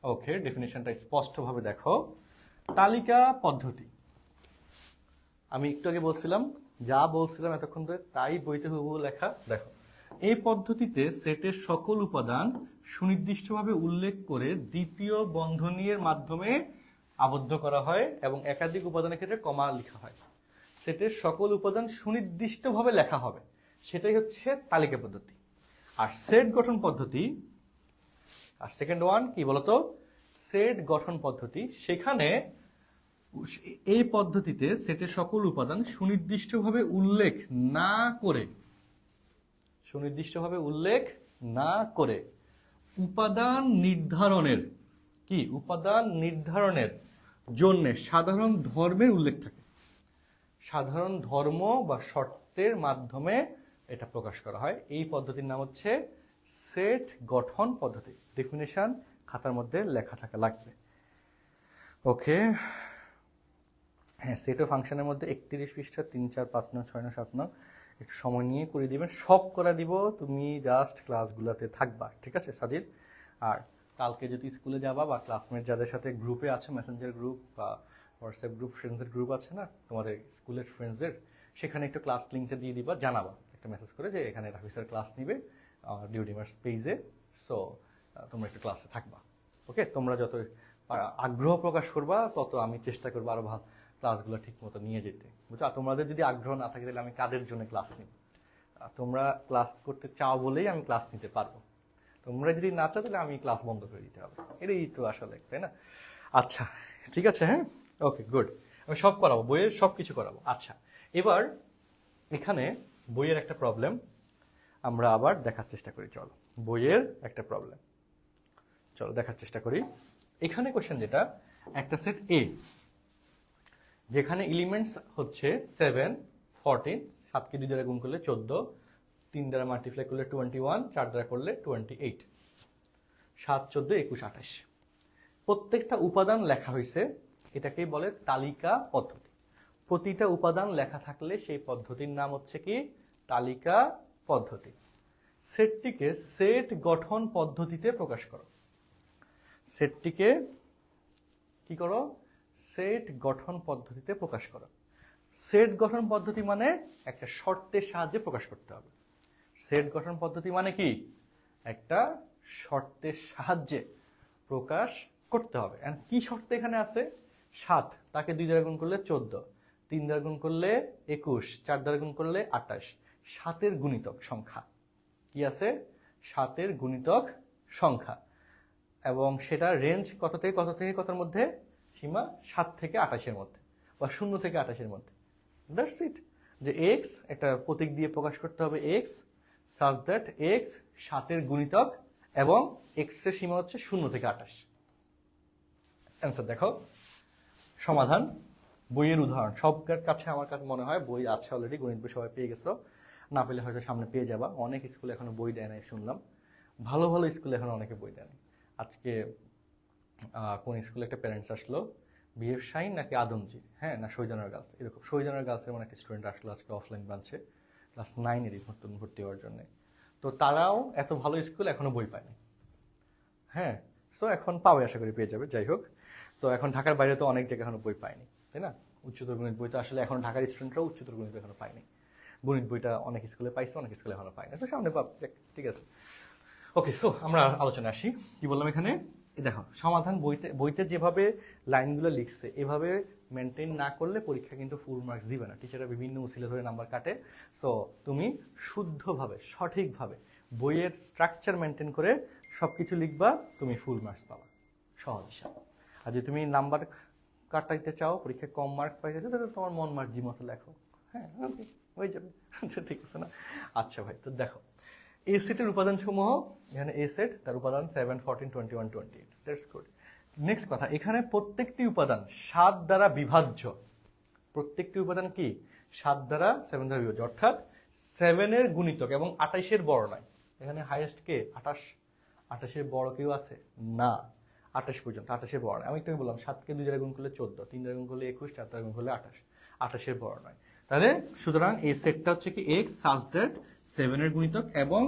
ওকে, ডেফিনেশনটা স্পষ্টভাবে দেখো। তালিকা পদ্ধতি, আমি একটু আগে বলছিলাম, যা বলছিলাম এতক্ষণ ধরে তাই বইতে হুবহু লেখা। দেখো, এই পদ্ধতিতে সেটের সকল উপাদান সুনির্দিষ্টভাবে উল্লেখ করে দ্বিতীয় বন্ধনীর মাধ্যমে আবদ্ধ করা হয় এবং একাধিক উপাদানের ক্ষেত্রে কমা লেখা হয়। সেটের সকল উপাদান সুনির্দিষ্টভাবে লেখা হবে, সেটাই হচ্ছে তালিকা পদ্ধতি। আর সেট গঠন পদ্ধতি, আর সেকেন্ড ওয়ান কি বলতো, সেট গঠন পদ্ধতি, সেখানে এই পদ্ধতিতে সেটের সকল উপাদান সুনির্দিষ্টভাবে উল্লেখ না করে, সুনির্দিষ্টভাবে উল্লেখ না করে উপাদান নির্ধারণের, কি উপাদান নির্ধারণের জন্য সাধারণ ধর্মের উল্লেখ থাকে। সাধারণ ধর্ম বা শর্তের মাধ্যমে এটা প্রকাশ করা হয়। এই পদ্ধতির নাম হচ্ছে সেট গঠন পদ্ধতি। ডেফিনেশন খাতার মধ্যে লেখা থাকা লাগবে। ওকে, হ্যাঁ, সেট অফ ফাংশনের মধ্যে 31 পৃষ্ঠা 3 4 5 9 6 9 7 9 একটু সময় নিয়ে করে দিবেন, সব করে দিব, তুমি জাস্ট ক্লাসগুলোতে থাকবা। ঠিক আছে সাজিদ? আর কালকে যদি স্কুলে যাবা বা ক্লাসমেট যাদের সাথে গ্রুপে আছে, মেসেঞ্জার গ্রুপ বা হোয়াটসঅ্যাপ গ্রুপ, ফ্রেন্ডসদের গ্রুপ আছে না তোমাদের স্কুলের ফ্রেন্ডসদের, সেখানে একটু ক্লাস লিঙ্কটা দিয়ে দিবা, জানাবা একটা মেসেজ করে যে এখানে রাফি স্যার ক্লাস নিবে ডিউডিমার্স পেজে, সো তোমরা একটু ক্লাসে থাকবা। ওকে, তোমরা যত আগ্রহ প্রকাশ করবা তত আমি চেষ্টা করবো আরো ভালো ক্লাসগুলো ঠিক মতো নিয়ে যেতে, বুঝছো? আর তোমাদের যদি আগ্রহ না থাকে তাহলে আমি কাদের জন্য ক্লাস নিব? তোমরা ক্লাস করতে চাও বলেই আমি ক্লাস নিতে পারবো। তো তোমরা যদি না চাও তাহলে আমি ক্লাস বন্ধ করে দিতে হবে, এটাই তো আসলে, তাই না? আচ্ছা ঠিক আছে, হ্যাঁ ওকে গুড, আমি সব করাবো, বইয়ের সব কিছু করাবো। আচ্ছা এবার এখানে বইয়ের একটা প্রবলেম আমরা আবার দেখার চেষ্টা করি, চলো বইয়ের একটা প্রবলেম চলো দেখার চেষ্টা করি। এখানে কোশ্চেন যেটা, একটা সেট এ যেখানে এলিমেন্টস হচ্ছে 7, 14, 7কে 2 দ্বারা গুণ করলে 14, 3 দ্বারা মাল্টিপ্লাই করলে 21, 4 দ্বারা করলে 28, 7, 14, 21, 28। প্রত্যেকটা উপাদান লেখা হয়েছে, এটাকেই বলে তালিকা পদ্ধতি। প্রতিটা উপাদান লেখা থাকলে সেই পদ্ধতির নাম হচ্ছে কি? তালিকা পদ্ধতি। সেটটিকে সেট গঠন পদ্ধতিতে প্রকাশ করো। সেটটিকে কি করো? সেট গঠন পদ্ধতিতে প্রকাশ করো। সেট গঠন পদ্ধতি মানে একটা শর্তের সাহায্যে প্রকাশ করতে হবে। সেট গঠন পদ্ধতি মানে কি? একটা শর্তের সাহায্যে প্রকাশ করতে হবে। এন্ড কি শর্ত এখানে আছে? 7, তাকে 2 দ্বারা গুণ করলে 14, 3 দ্বারা গুণ করলে 21, 4 দ্বারা গুণ করলে 28। 7-এর গুণিতক সংখ্যা কি আছে? 7-এর গুণিতক সংখ্যা, এবং সেটা রেঞ্জ কত থেকে কত থেকে কতর মধ্যে? সীমা 7 থেকে 28-এর মধ্যে বা 0 থেকে 28-এর মধ্যে। That's it. যে এক্স একটা প্রতীক দিয়ে প্রকাশ করতে হবে, এক্স সাচ দ্যাট এক্স 7-এর গুণিতক এবং এক্স এর সীমা হচ্ছে 0 থেকে 28। অ্যান্সার দেখো, সমাধান, বইয়ের উদাহরণ। সবার কাছে আমার কাছে মনে হয় বই আছে অলরেডি, গণিত বই সবাই পেয়ে গেছো, না পেলে হয়তো সামনে পেয়ে যাবা। অনেক স্কুলে এখনো বই দেয় নাই শুনলাম, ভালো ভালো স্কুলে এখন অনেকে বই দেয় নাই। আজকে কোন স্কুলে একটা প্যারেন্টস আসলো, বিএফ শাইন নাকি আদমজি, হ্যাঁ না শহীদানোর গার্লস, এরকম শহীদানোর গার্লসের মানে একটা স্টুডেন্ট আসলো আজকে অফলাইন ব্রাঞ্চে, ক্লাস 9-এরই ভর্তি হওয়ার জন্য। তো তারাও এত ভালো স্কুল এখনো বই পায়নি, হ্যাঁ। সো এখন পাবে, আশা করি পেয়ে যাবে। যাই হোক, তো এখন ঢাকার বাইরে তো অনেক জায়গায় এখনো বই পায়নি, তাই না? উচ্চতর গণিত বই তো আসলে এখন ঢাকার স্টুডেন্টরাও উচ্চতর গণিত এখনো পায়নি। গণিত বইটা অনেক স্কুলে পাইছে, অনেক স্কুলে এখনো পায়নি। তো সামনে পাব, ঠিক আছে। ওকে, সো আমরা আলোচনা আসি। কি বললাম এখানে? দেখো, সমাধান বইতে যেভাবে লাইনগুলো লিখছে এভাবে মেনটেন না করলে পরীক্ষা কিন্তু ফুল মার্কস দিবে না। টিচাররা বিভিন্ন উছিলে ধরে নাম্বার কাটে। সো তুমি শুদ্ধভাবে সঠিকভাবে বইয়ের স্ট্রাকচার মেনটেন করে সবকিছু লিখবা, তুমি ফুল মার্কস পাবা, সহজ হিসাব। আর যদি তুমি নাম্বার কাটাইতে চাও, পরীক্ষায় কম মার্ক পাইতে চাও, তাহলে তোমার মন মার্জি মতো লেখো, হ্যাঁ ওকে হয়ে যাবে। ঠিক আছে না? আচ্ছা ভাই, তো দেখো এ সেটের উপাদান সমূহ, এখানে এ সেট, তার উপাদান 7, 14, 21, 28। That's good. নেক্সট কথা, এখানে প্রত্যেকটি উপাদান 7 দ্বারা বিভাজ্য। প্রত্যেকটি উপাদান কি? 7 দ্বারা 7 দ্বারা বিভাজ্য, অর্থাৎ 7-এর গুণিতক এবং 28-এর বড় নয়। এখানে হাইয়েস্ট কে? 28। 28-এর বড় কেউ আছে? না, 28 পর্যন্ত। 28-এর বড় নয়। আমি একটু বললাম 7-কে 2 দ্বারা গুণ করলে 14, 3 দ্বারা গুণ করলে 21, 4 দ্বারা গুণ করলে 28। 28-এর বড় নয়। তাহলে সুতরাং এই সেটটা হচ্ছে কি এক্স সাচ দ্যাট 7-এর গুণিতক এবং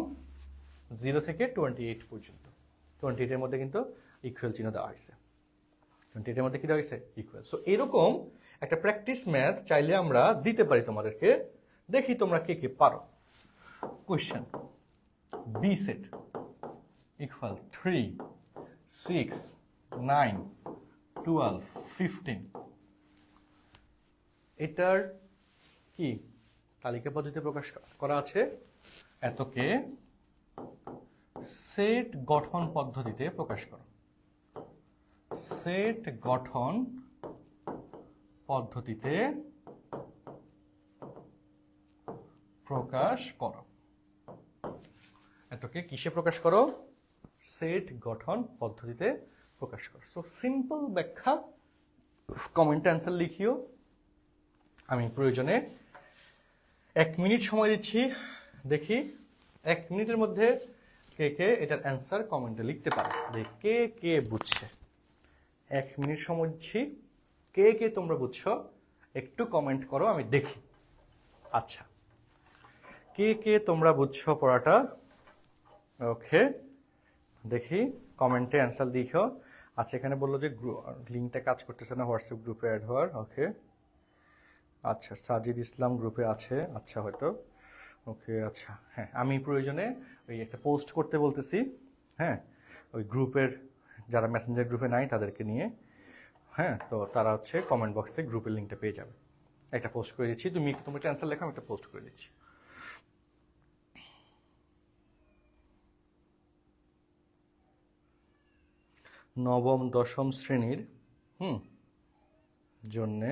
0 থেকে 28 পর্যন্ত। 28-এর মধ্যে কিন্তু ইকুয়াল চিহ্ন দেওয়া হয়েছে। 28-এর মধ্যে কি দেওয়া হয়েছে? ইকুয়াল। সো এরকম একটা প্র্যাকটিস ম্যাথ চাইলে আমরা দিতে পারি তোমাদেরকে। দেখি তোমরা কে কে পারো। Question, B set equal 3, 6, 9, 12, 15। এটার কি তালিকা পদ্ধতিতে প্রকাশ করা আছে? এতকে সেট গঠন পদ্ধতিতে প্রকাশ করো। সেট গঠন পদ্ধতিতে প্রকাশ করো। এতকে কিসে প্রকাশ করো? সেট গঠন পদ্ধতিতে প্রকাশ করো। সো সিম্পল ব্যাখ্যা, কমেন্ট অ্যান্সার লিখিও। আমি প্রয়োজনে 1 মিনিট সময় দিচ্ছি, দেখি 1 মিনিটের মধ্যে কে কে এটার অ্যান্সার কমেন্টে লিখতে পারে। দেখি কে কে বুঝছে। 1 মিনিট সময় দিচ্ছি, কে কে তোমরা বুঝছো একটু কমেন্ট করো, আমি দেখি। আচ্ছা, কে কে তোমরা বুঝছো পড়াটা? ওকে, দেখি কমেন্টে অ্যান্সার লিখো। আচ্ছা, এখানে বললো যে লিঙ্কটা কাজ করতেছে না, হোয়াটসঅ্যাপ গ্রুপে অ্যাড হওয়ার। ওকে, আচ্ছা, সাজিদ ইসলাম গ্রুপে আছে, আচ্ছা হয়তো। ওকে, আচ্ছা, হ্যাঁ আমি প্রয়োজনে ওই একটা পোস্ট করতে বলতেছি, হ্যাঁ ওই গ্রুপের যারা মেসেঞ্জার গ্রুপে নাই তাদেরকে নিয়ে, হ্যাঁ তো তারা হচ্ছে কমেন্ট বক্সে গ্রুপের লিঙ্কটা পেয়ে যাবে। একটা পোস্ট করে দিচ্ছি, তুমি একটা অ্যান্সার লেখো, আমি একটা পোস্ট করে দিচ্ছি। নবম দশম শ্রেণীর জন্যে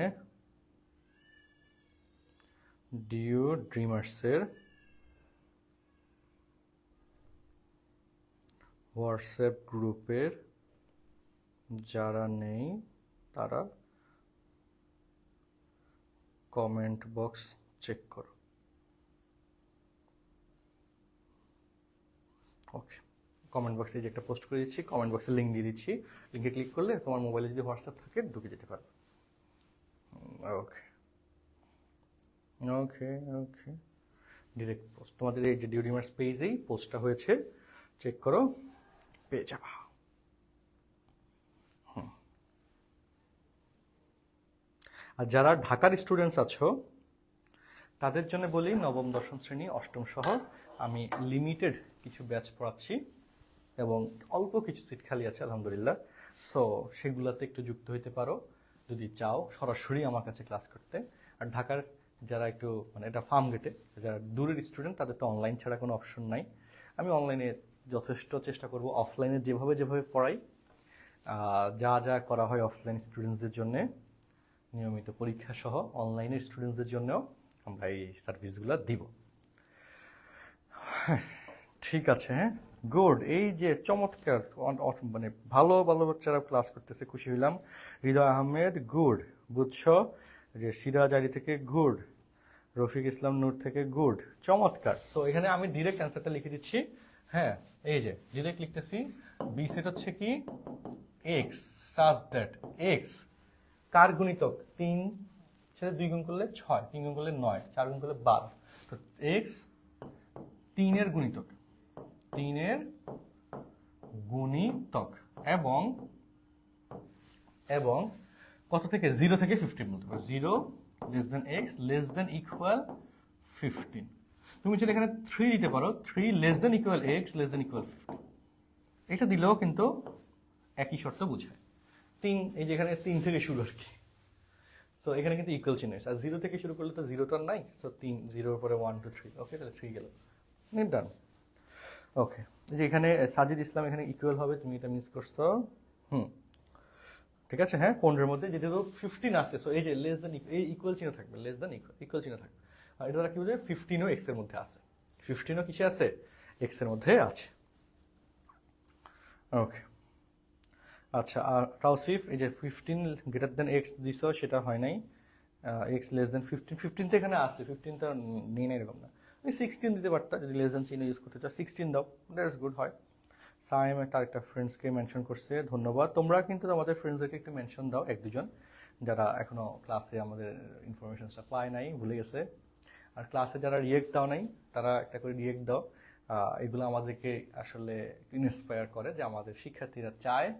ডিও ড্রিমার্সের হোয়াটসঅ্যাপ গ্রুপের যারা নেই তারা কমেন্ট বক্স চেক করো। ওকে, কমেন্ট বক্সে যে একটা পোস্ট করে দিচ্ছি, কমেন্ট বক্সে লিঙ্ক দিয়ে দিচ্ছি, লিঙ্কে ক্লিক করলে তোমার মোবাইলে যদি হোয়াটসঅ্যাপ থাকে ঢুকে যেতে পারবে। ওকে ওকে ওকে, ডিরেক্ট পোস্ট তোমাদের এই যে ডিও ড্রিমার্স পেজেই পোস্টটা হয়েছে, চেক করো, পেয়ে যাবা। আর যারা ঢাকার স্টুডেন্টস আছো তাদের জন্য বলি, নবম দশম শ্রেণী অষ্টম সহ আমি লিমিটেড কিছু ব্যাচ পড়াচ্ছি এবং অল্প কিছু সিট খালি আছে আলহামদুলিল্লাহ। সো সেগুলোতে একটু যুক্ত হইতে পারো যদি চাও সরাসরি আমার কাছে ক্লাস করতে। আর ঢাকার যারা একটু মানে এটা ফার্ম গেটে যারা দূরের স্টুডেন্ট তাদের তো অনলাইন ছাড়া কোনো অপশন নাই। আমি অনলাইনে যথেষ্ট চেষ্টা করব, অফলাইনে যেভাবে যেভাবে পড়াই যা যা করা হয় অফলাইন স্টুডেন্টসদের জন্যে নিয়মিত পরীক্ষা সহ অনলাইনের স্টুডেন্টসদের জন্যও আমরা এই সার্ভিসগুলো দিব। ঠিক আছে, হ্যাঁ, গুড। এই যে চমৎকার, মানে ভালো ভালো বাচ্চারা ক্লাস করতেছে, খুশি হইলাম। হৃদয় আহমেদ গুড, বুঝছো যে সিরাজ আলী থেকে গুড, রফিক ইসলাম নূর থেকে গুড, চমৎকার। সো এখানে আমি ডিরেক্ট অ্যান্সারটা লিখে দিচ্ছি। হ্যাঁ, এই যে ডিরেক্ট লিখতেছি, বি সেট হচ্ছে কি এক্স সাজ দ্যাট এক্স কার গুণিতক 3 সেটা 2 গুণ করলে 6, 3 গুণ করলে 9, 4 গুণ করলে 12। তো এক্স 3 এর গুণিতক, 3 এর গুণিতক এবং এবং কত থেকে 0 থেকে 15 বলতে পারো, 0 less than x less than equal 15। তুমি যদি এখানে 3 দিতে পারো, 3 less than equal x less than equal 15, এটা দিলেও কিন্তু একই শর্ত বোঝায়। 3 এই যে এখানে 3 থেকে শুরু আর কি। সো এখানে কিন্তু ইকুয়াল চিহ্ন আছে, আর 0 থেকে শুরু করলে তো 0 তো আর নাই। সো 3, 0 এর পরে 1 2 3, ওকে, তাহলে 3 গেল, ডান। ওকে, যে এখানে সাজিদ ইসলাম এখানে ইকুয়াল হবে, তুমি এটা মিস করছো। ঠিক আছে, হ্যাঁ, 15 এর মধ্যে যেহেতু 15 আছে, সো এই যে লেস দেন এই ইকুয়াল চিহ্ন থাকবে, লেস দেন ইকুয়াল চিহ্ন থাকবে। আর এটা কি বোঝায়, 15ও এক্স এর মধ্যে আছে, 15ও কিসে আছে, এক্স এর মধ্যে আছে। ওকে, আচ্ছা, আর তাওসিফ এই যে 15 গ্রেটার দেন এক্স দিছো, সেটা হয় নাই, এক্স লেস দেন 15, 15 তো এখানে আছে, 15 তো নেই না এরকম না, 16 দিতে পারতা যদি লেস দেন চিহ্ন ইউজ করতে চাও, 16 দাও, দ্যাটস গুড হয়। সাইম তার একটা ফ্রেন্ডসকে মেনশন করছে, ধন্যবাদ। তোমরা কিন্তু তোমাদের ফ্রেন্ডসদেরকে একটু মেনশন দাও, 1-2 জন যারা এখনো ক্লাসে আমাদের ইনফরমেশনটা পায় নাই, ভুলে গেছে। আর ক্লাসে যারা রিয়েক্ট দাও নাই তারা একটা করে রিয়েক্ট দাও। এগুলো আমাদেরকে আসলে ইন্সপায়ার করে যে আমাদের শিক্ষার্থীরা চায়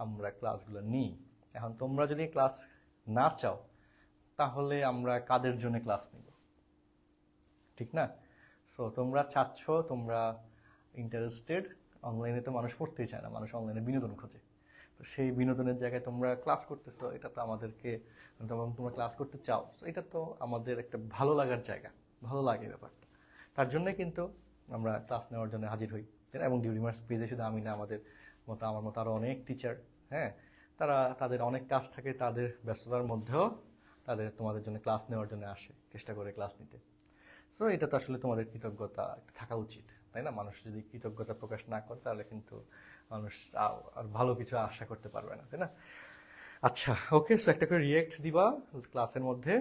আমরা ক্লাসগুলো নিই। এখন তোমরা যদি ক্লাস না চাও তাহলে আমরা কাদের জন্য ক্লাস নিব, ঠিক না? সো তোমরা চাচ্ছ, তোমরা ইন্টারেস্টেড, অনলাইনে তো মানুষ পড়তেই চায় না, মানুষ অনলাইনে বিনোদন খোঁজে। তো সেই বিনোদনের জায়গায় তোমরা ক্লাস করতেছো, এটা তো আমাদেরকে, তোমরা ক্লাস করতে চাও, এটা তো আমাদের একটা ভালো লাগার জায়গা, ভালো লাগে ব্যাপারটা। তার জন্য কিন্তু আমরা ক্লাস নেওয়ার জন্য হাজির হই, এবং ডিও ড্রিমার্স পেজে শুধু আমি না, আমাদের মতো আমার মতো আরও অনেক টিচার, হ্যাঁ, তাদের অনেক কাজ থাকে, তাদের ব্যস্ততার মধ্যেও তোমাদের জন্য ক্লাস নেওয়ার জন্য আসে, চেষ্টা করে ক্লাস নিতে। সো এটা তো আসলে তোমাদের কৃতজ্ঞতা থাকা উচিত, তাই না? মানুষ যদি কৃতজ্ঞতা প্রকাশ না করে তাহলে কিন্তু মানুষ আর ভালো কিছু আশা করতে পারবে না, তাই না? আচ্ছা, ওকে, সো একটা করে রিয়েক্ট দিবা ক্লাসের মধ্যে।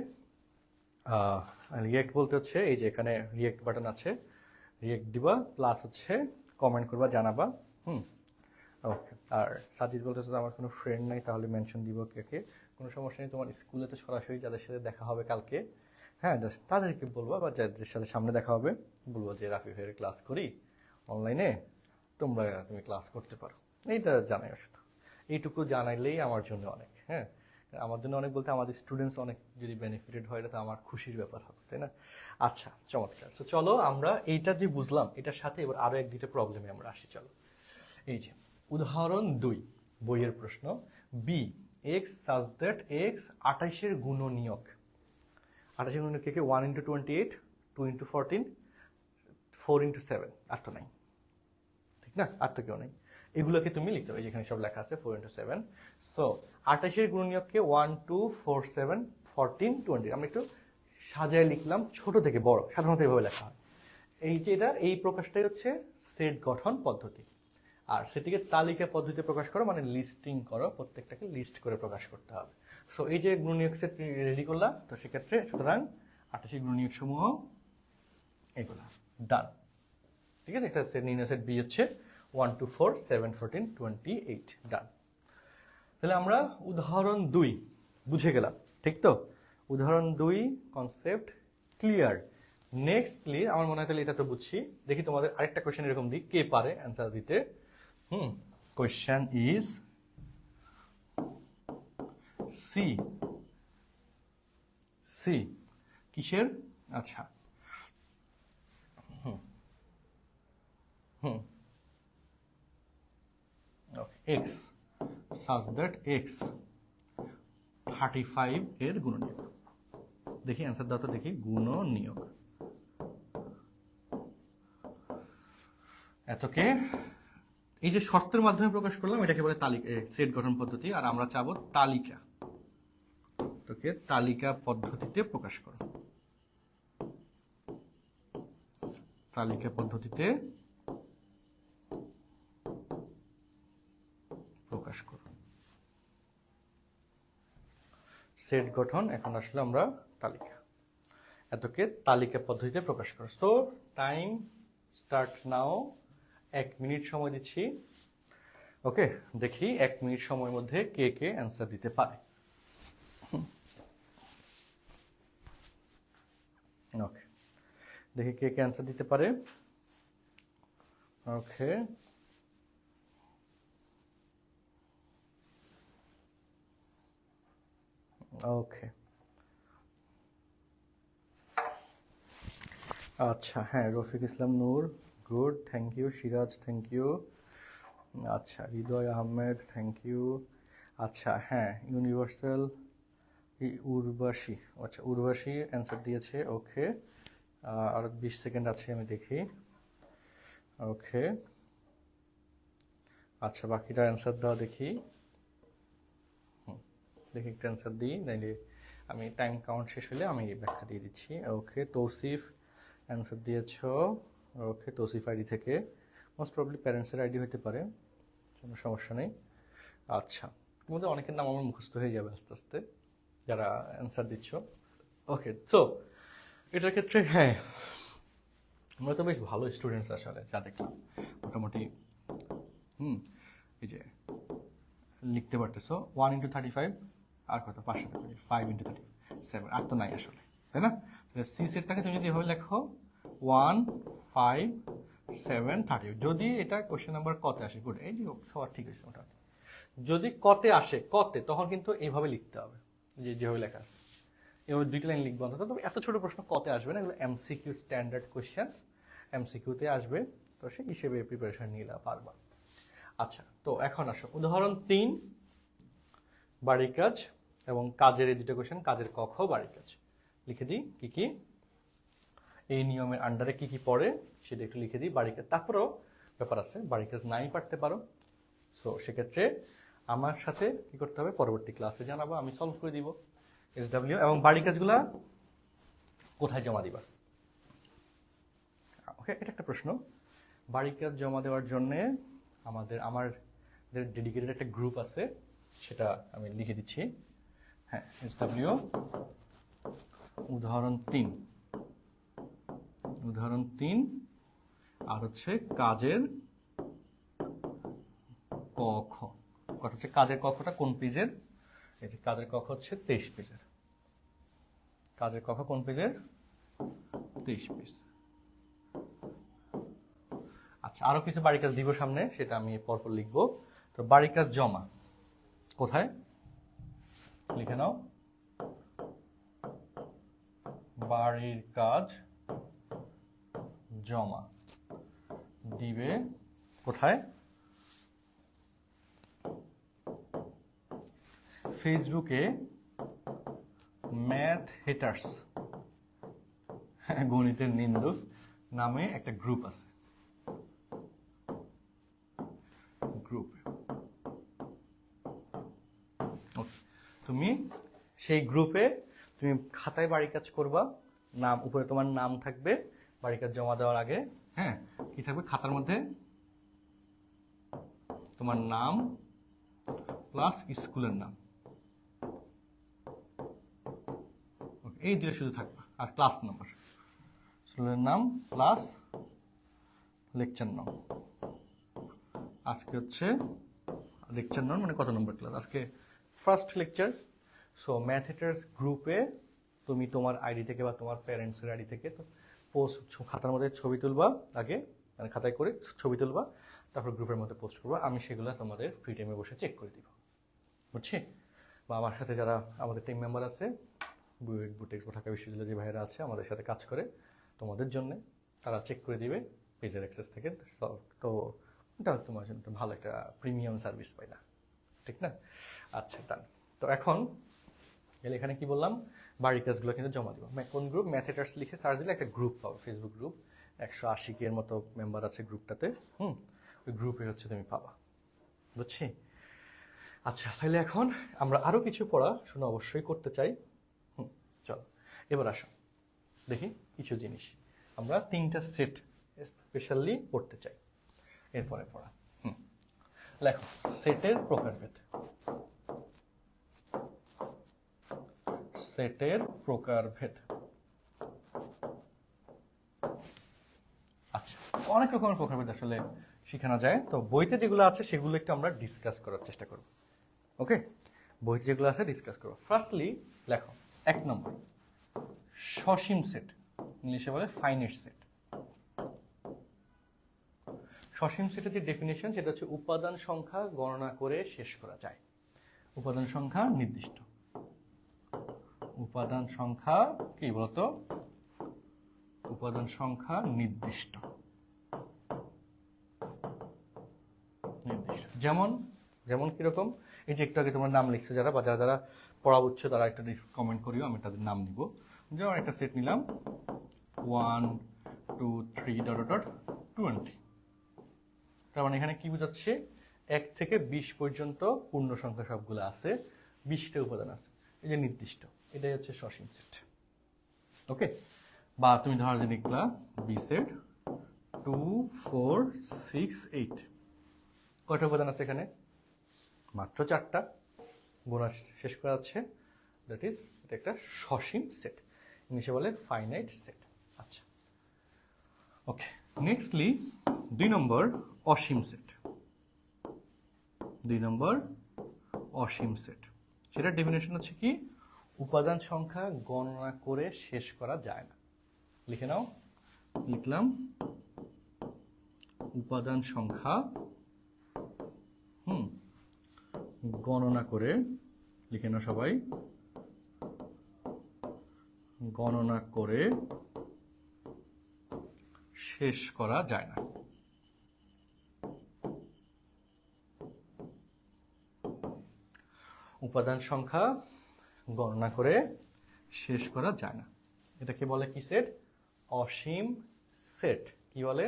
রিয়েক্ট বলতে হচ্ছে এই যে এখানে রিয়েক্ট বাটন আছে, রিয়েক্ট দিবা, প্লাস হচ্ছে কমেন্ট করবা, জানাবা। ওকে, আর সাজিদ বলতেছে আমার কোনো ফ্রেন্ড নাই, তাহলে মেনশন দিব কে? কোনো সমস্যা নেই, তোমার স্কুলেতে সরাসরি যাদের সাথে দেখা হবে কালকে, হ্যাঁ, তাদেরকে বলবো, বা যাদের সাথে সামনে দেখা হবে বলবো যে রাফি ভাইয়ের ক্লাস করি অনলাইনে, তুমি ক্লাস করতে পারো। এইটা জানাই, শুধু এইটুকু জানাইলেই আমার জন্য অনেক। হ্যাঁ, আমার জন্য অনেক বলতে আমাদের স্টুডেন্টস অনেক যদি বেনিফিটেড হয়, এটা তো আমার খুশির ব্যাপার হবে, তাই না? আচ্ছা, চমৎকার। তো চলো আমরা এইটা যে বুঝলাম, এটার সাথে এবার আরো 1-2টা প্রবলেমে আমরা আসি। চলো, এই যে উদাহরণ 2 বইয়ের প্রশ্ন, B X such that X 28-এর গুণনীয়ক। 28-এর গুণনীয়ক কে 1 × 28, 2 × 14, 4 × 7, আর তো নাই, ঠিক না? আর তো কেউ নেই। এগুলোকে তুমি লিখতে হবে, যেখানে সব লেখা আছে 4 × 7। সো 28-এর গুণনীয়ককে 1 2 4 7 14 20 আমরা একটু সাজায় লিখলাম, ছোট থেকে বড়, সাধারণত এভাবে লেখা হয়। এই যে এই প্রকাশটাই হচ্ছে সেট গঠন পদ্ধতি। আর সেটিকে তালিকা পদ্ধতিতে প্রকাশ করো মানে লিস্টিং করো, প্রত্যেকটাকে লিস্ট করে প্রকাশ করতে হবে। সো এই যে গুণনীয়ক সেট রেডি করলাম, তো সেক্ষেত্রে সুতরাং 28 গুণনীয়ক সমূহ এগুলা ডান। ঠিক আছে, একটা সেট নির্ণয় সেট বি হচ্ছে 1 2 4 7 14 28 ডান। তাহলে আমরা উদাহরণ 2 বুঝে গেলাম, ঠিক তো? উদাহরণ 2 কনসেপ্ট ক্লিয়ার। নেক্সটলি আমার মনে হয় তাহলে এটা তো বুঝছি, দেখি তোমাদের আরেকটা কোয়েশ্চেন এরকম দিই, কে পারে অ্যান্সার দিতে? Question is C. সি কিসের? আচ্ছা x such that x 35 এর গুণনীয়ক। দেখি অ্যান্সার দাও তো দেখি, গুণনীয়ক এতকে এই যে শর্তের মাধ্যমে প্রকাশ করলাম, এটাকে বলে তালিকা সেট গঠন পদ্ধতি। আর আমরা চাবো তালিকা, তোকে তালিকা পদ্ধতিতে প্রকাশ করো, তালিকা পদ্ধতিতে প্রকাশ করো সেট গঠন। এখন আসলে আমরা তালিকা, এতকে তালিকা পদ্ধতিতে প্রকাশ করো। So time start now. 1 minute সময় দিচ্ছি। ওকে, দেখি 1 মিনিট সময়ের মধ্যে কে কে অ্যান্সার দিতে পারে। ওকে, দেখি কে কে অ্যান্সার দিতে পারে। ওকে, ওকে আচ্ছা, হ্যাঁ, Rafiq Islam Noor, good, thank you. Siraj, thank you. আচ্ছা, হৃদয় আহমেদ, থ্যাংক ইউ। আচ্ছা, হ্যাঁ, ইউনিভার্সাল উর্বাসী, আচ্ছা উর্বাসী অ্যান্সার দিয়েছে। ওকে, আর 20 সেকেন্ড আছে, আমি দেখি। ওকে, আচ্ছা, বাকিটা অ্যান্সার দাও দেখি। দেখি একটা অ্যান্সার দিই, নাইলে আমি টাইম কাউন্ট শেষ হলে আমি ব্যাখ্যা দিয়ে দিচ্ছি। ওকে, তৌসিফ অ্যান্সার দিয়েছ। ওকে, তৌসিফ আইডি থেকে, মোস্ট প্রবলি প্যারেন্টসের আইডি হতে পারে, কোনো সমস্যা নেই। আচ্ছা, তোমাদের অনেকের নাম আমার মুখস্থ হয়ে যাবে আস্তে আস্তে যারা অ্যান্সার দিচ্ছ। ওকে, সো এটার ক্ষেত্রে হ্যাঁ, আমরা তো বেশ ভালো স্টুডেন্টস আসলে, যা দেখলাম মোটামুটি। এই যে লিখতে পারতেছো 1 × 35 আর কত 5 5 × 37, আর তো নাই আসলে, তাই না? সি সেটটাকে তুমি যদি এভাবে লেখো 1 5 7 30, যদি এটা কোশ্চেন নাম্বার কতে আসে, গুড, এই যে সবার ঠিক হয়েছে মোটামুটি। যদি কতে আসে, কতে, তখন কিন্তু এইভাবে লিখতে হবে, যেভাবে লেখা আছে এভাবে 2 লাইন লিখবো অন্তত। তবে এত ছোট প্রশ্ন কতে আসবে না, এগুলো এমসিকিউ স্ট্যান্ডার্ড কোয়েশ্চেন্স, এমসিকিউতে আসবে, তো সেই হিসেবে প্রিপারেশন নিলে পারবা। আচ্ছা, তো এখন আসো উদাহরণ 3 বাড়ির কাজ এবং কাজের এই দুটো কোয়েশ্চেন, কাজের ক খ বাড়ির কাজ লিখে দিই কি কি এই নিয়মের আন্ডারে কি কি পড়ে সেটা একটু লিখে দিই। বাড়ির কাজ, তারপরেও ব্যাপার আছে, বাড়ির কাজ নাই পারতে পারো, সো সেক্ষেত্রে আমার সাথে কি করতে হবে, পরবর্তী ক্লাসে জানাবো, আমি সলভ করে দিব SW। এবং বাড়ির কাজগুলা কোথায় জমা দিবা? ওকে, এটা একটা প্রশ্ন। বাড়ির কাজ জমা দেওয়ার জন্যে আমার ডেডিকেটেড একটা গ্রুপ আছে, সেটা আমি লিখে দিচ্ছি। হ্যাঁ, SW উদাহরণ 3 আর হচ্ছে কাজের ক খ। কথা হচ্ছে কাজের ক খটা কোন পেজের? এই যে কাজের ক খ হচ্ছে 23 পেজের। কাজের ক খ কোন পেজের? 23 পেজ। আচ্ছা, আরো কিছু বাড়ির কাজ দিব সামনে, সেটা আমি পরপর লিখবো। তো বাড়ির কাজ জমা কোথায় লিখে নাও, বাড়ির কাজ জমা দিবে কোথায়? ফেসবুকে ম্যাথ হেটার্স, গণিতের নিন্দুক নামে একটা গ্রুপ আছে, তুমি সেই গ্রুপে তুমি খাতায় বাড়ি কাজ করবা, নাম উপরে তোমার নাম থাকবে বাড়ি কাজ জমা দেওয়ার আগে। হ্যাঁ, কি থাকবে খাতার মধ্যে? তোমার নাম প্লাস স্কুলের নাম, এই দুটো শুধু থাকবে, আর ক্লাস নাম্বার, স্কুলের নাম প্লাস লেকচার নাম। আজকে হচ্ছে লেকচার নাম মানে কত নম্বর ক্লাস, আজকে first lecture. So math haters গ্রুপে তুমি তোমার আইডি থেকে বা তোমার প্যারেন্টসের আইডি থেকে তো পোস্ট খাতার মধ্যে ছবি তুলবা আগে, মানে খাতায় করে ছবি তুলবা, তারপর গ্রুপের মধ্যে পোস্ট করবা। আমি সেগুলো তোমাদের ফ্রি টাইমে বসে চেক করে দিব, বুঝছি? বা আমার সাথে যারা আমাদের টিম মেম্বার আছে, বুটেক্স বা ঢাকা বিশ্ববিদ্যালয়ের যে ভাইয়েরা আছে আমাদের সাথে কাজ করে তোমাদের জন্য, তারা চেক করে দিবে পেজের অ্যাক্সেস থেকে। তো এটা তোমার জন্য ভালো একটা প্রিমিয়াম সার্ভিস পাইলা, ঠিক না? আচ্ছা, ডান। তো এখন এখানে কি বললাম, বাড়ির কাজগুলো কিন্তু জমা দিব। কোন গ্রুপ? ম্যাথ হেটার্স লিখে সার্চ দিলে একটা গ্রুপ পাবো, ফেসবুক গ্রুপ, 180 এর মতো মেম্বার আছে গ্রুপটাতে। ওই গ্রুপে হচ্ছে তুমি পাবা, বুঝছি? আচ্ছা, তাহলে এখন আমরা আরো কিছু পড়াশোনা অবশ্যই করতে চাই। চলো এবার আসো দেখি কিছু জিনিস। আমরা 3টা সেট স্পেশালি পড়তে চাই এরপরে পড়া। লেখো সেটের প্রকারভেদ। সেটের প্রকারভেদ। আচ্ছা, অনেক রকমের প্রকারভেদ আসলে শেখানো যায়। তো বইতে যেগুলো আছে সেগুলো একটু আমরা ডিসকাস করার চেষ্টা করব। ওকে, বইতে যেগুলো আছে ডিসকাস করব। ফার্স্টলি লেখো 1 নম্বর সসীম সেট, ইংলিশে বলে ফাইনাইট সেট। সসীম সেটের যে ডেফিনেশন সেটা হচ্ছে উপাদান সংখ্যা গণনা করে শেষ করা যায়। উপাদান সংখ্যা নির্দিষ্ট। উপাদান সংখ্যা কি বলতো? উপাদান সংখ্যা নির্দিষ্ট। নির্দিষ্ট যেমন যেমন কিরকম? এই যে একটু আগে তোমার নাম লিখছে যারা, বা যারা যারা পড়া বুঝছো তারা একটা কমেন্ট করিও, আমি তাদের নাম নিব। যেমন একটা সেট নিলাম 1 2 3 20। তার মানে এখানে কি বোঝাচ্ছে? 1 থেকে 20 পর্যন্ত পূর্ণ সংখ্যা সবগুলো আছে, 20টা উপাদান আছে, এই যে নির্দিষ্ট, এটাই হচ্ছে সসীম সেট। ওকে, বা তুমি ধরো যে লিখলা বি সেট 2 4 6 8, কয়টা উপাদান আছে এখানে? মাত্র 4টা, গোনা শেষ করা আছে। দ্যাট ইজ এটা একটা সসীম সেট, ইংলিশে বলে ফাইনাইট সেট। আচ্ছা, ওকে, নেক্সটলি 2 নম্বর অসীম সেট। 2 নম্বর অসীম সেট, সেটার ডেফিনেশন হচ্ছে কি? উপাদান সংখ্যা গণনা করে শেষ করা যায় না। লিখে নাও, লিখলাম উপাদান সংখ্যা গণনা করে, লিখে নাও সবাই, গণনা করে শেষ করা যায় না। উপাদান সংখ্যা গণনা করে শেষ করা যায় না, এটাকে বলে কি সেট? অসীম সেট। কি বলে?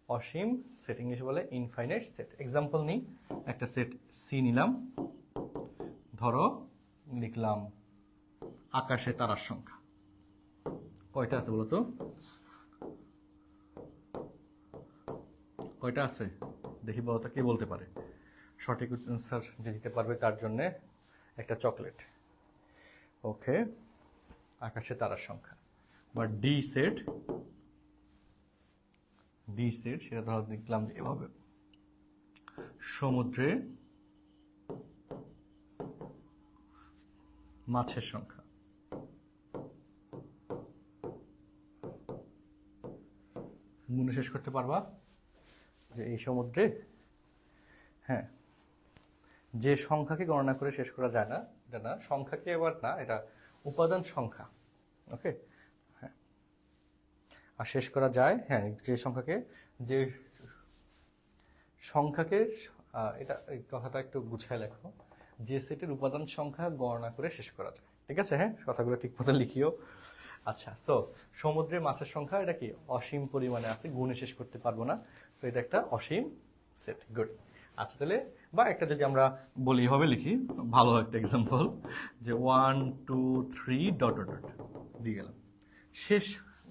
অসীম সেট, ইংলিশে বলে ইনফাইনাইট সেট। এক্সাম্পল নিই, একটা সেট সি নিলাম, ধরো লিখলাম আকাশে তারার সংখ্যা কয়টা আছে বলতো? কয়টা আছে দেখি, বলতো কে বলতে পারে? সঠিক অ্যান্সার যে দিতে পারবে তার জন্য একটা চকলেট। ওকে, আকাশে তারার সংখ্যা। বা ডি সেট, ডি সেট সেটা ধরো দেখলাম যে এভাবে সমুদ্রে মাছের সংখ্যা। গুণে শেষ করতে পারবা যে এই সমুদ্রে, হ্যাঁ, যে সংখ্যাকে গণনা করে শেষ করা যায় না, এটা না সংখ্যাকে, এবার না, এটা উপাদান সংখ্যা। ওকে, হ্যাঁ, আর শেষ করা যায়, হ্যাঁ, যে সংখ্যাকে, যে সংখ্যাকে, এটা এই কথাটা একটু গুছায় লেখো, যে সেটের উপাদান সংখ্যা গণনা করে শেষ করা যায়। ঠিক আছে? হ্যাঁ, কথাগুলো ঠিক মতো লিখিও। আচ্ছা, সো সমুদ্রের মাছের সংখ্যা এটা কি? অসীম পরিমাণে আছে, গুণে শেষ করতে পারবো না, তো এটা একটা অসীম সেট। গুড। আচ্ছা, তাহলে বা একটা যদি আমরা বলি এভাবে লিখি, ভালো একটা এক্সাম্পল, যে 1 2 3 ডট ডট ডট দিয়ে গেলাম, শেষ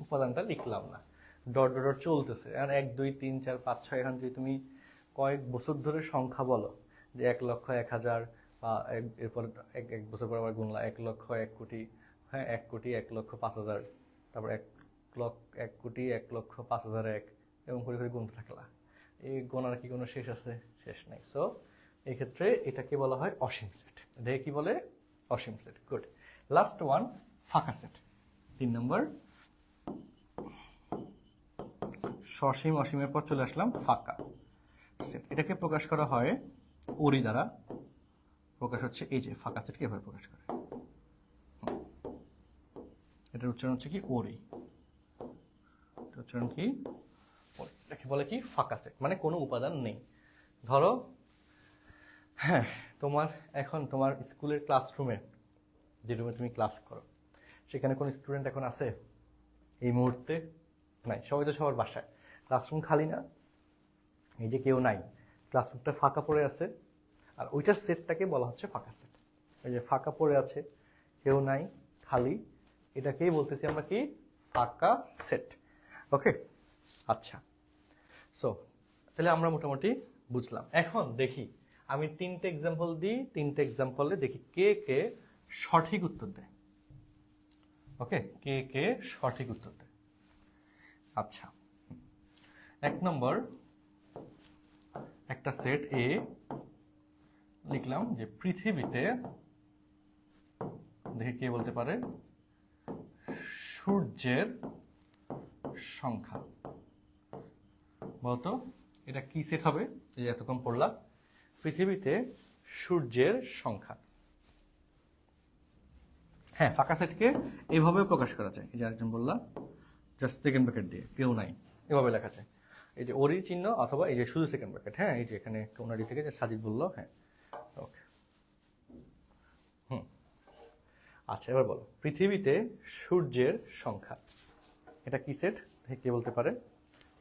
উপাদানটা লিখলাম না, ডট ডট ডট চলতেছে। আর 1 2 3 4 5 6, এখান যদি তুমি কয়েক বছর ধরে সংখ্যা বলো, যে 1 লক্ষ 1,000, বা এরপর এক বছর পর আবার গুনলা 1 লক্ষ 1 কোটি, হ্যাঁ 1 কোটি 1 লক্ষ 5,000, তারপর 1 কোটি 1 লক্ষ 5,001, এবং করে করে গুনতে থাকলা। এই গোনার কি কোনো শেষ আছে? শেষ নাই। সো এই ক্ষেত্রে এটাকে বলা হয় অসীম সেট। এটাকে কি বলে? অসীম সেট। গুড। লাস্ট ওয়ান, ফাঁকা সেট। 3 নম্বর, সসীম অসীমের পর চলে আসলাম ফাঁকা সেট। এটাকে প্রকাশ করা হয় ওরি দ্বারা। প্রকাশ হচ্ছে এই যে ফাঁকা সেট কিভাবে প্রকাশ করে, এটার উচ্চারণ হচ্ছে কি ওরি, উচ্চারণ কি ওরি। এটাকে বলে কি? ফাঁকা সেট, মানে কোনো উপাদান নেই। ধরো হ্যাঁ, এখন তোমার স্কুলের ক্লাসরুমে, যে রুমে তুমি ক্লাস করো, সেখানে কোনো স্টুডেন্ট এখন আছে এই মুহূর্তে? নাই, সবাই তো সবার বাসায়, ক্লাসরুম খালি না, এই যে কেউ নাই, ক্লাসরুমটা ফাঁকা পড়ে আছে, আর ওইটার সেটটাকে বলা হচ্ছে ফাঁকা সেট। এই যে ফাঁকা পড়ে আছে, কেউ নাই, খালি, এটাকেই বলতেছি আমরা কি? ফাঁকা সেট। ওকে, আচ্ছা। সো তাহলে আমরা মোটামুটি বুঝলাম। এখন দেখি, আমি 3টে এক্সাম্পল দিই, 3টে এক্সাম্পলে দেখি কে কে সঠিক উত্তর দেয়। ওকে, কে কে সঠিক উত্তর দেয়। আচ্ছা, 1 নম্বর, একটা সেট এ লিখলাম যে পৃথিবীতে, দেখি কে বলতে পারে, সূর্যের সংখ্যা। বলতো এটা কি সেট হবে? এই যে এতক্ষণ পড়লাম, পৃথিবীতে সূর্যের সংখ্যা। হ্যাঁ, ফাঁকা সেটকে এইভাবে প্রকাশ করা যায়। এই যে আরেকজন বললাম, জাস্ট সেকেন্ড ব্র্যাকেট দিয়ে, কেউ নাই, এভাবে লেখা যায়। এই যে ওরি চিহ্ন, অথবা এই যে শুধু সেকেন্ড ব্র্যাকেট। হ্যাঁ, এই যে এখানে কোনারি থেকে যে সাজিদ বললো, হ্যাঁ ওকে। আচ্ছা, এবার বলো, পৃথিবীতে সূর্যের সংখ্যা, এটা কি সেট? কে বলতে পারে?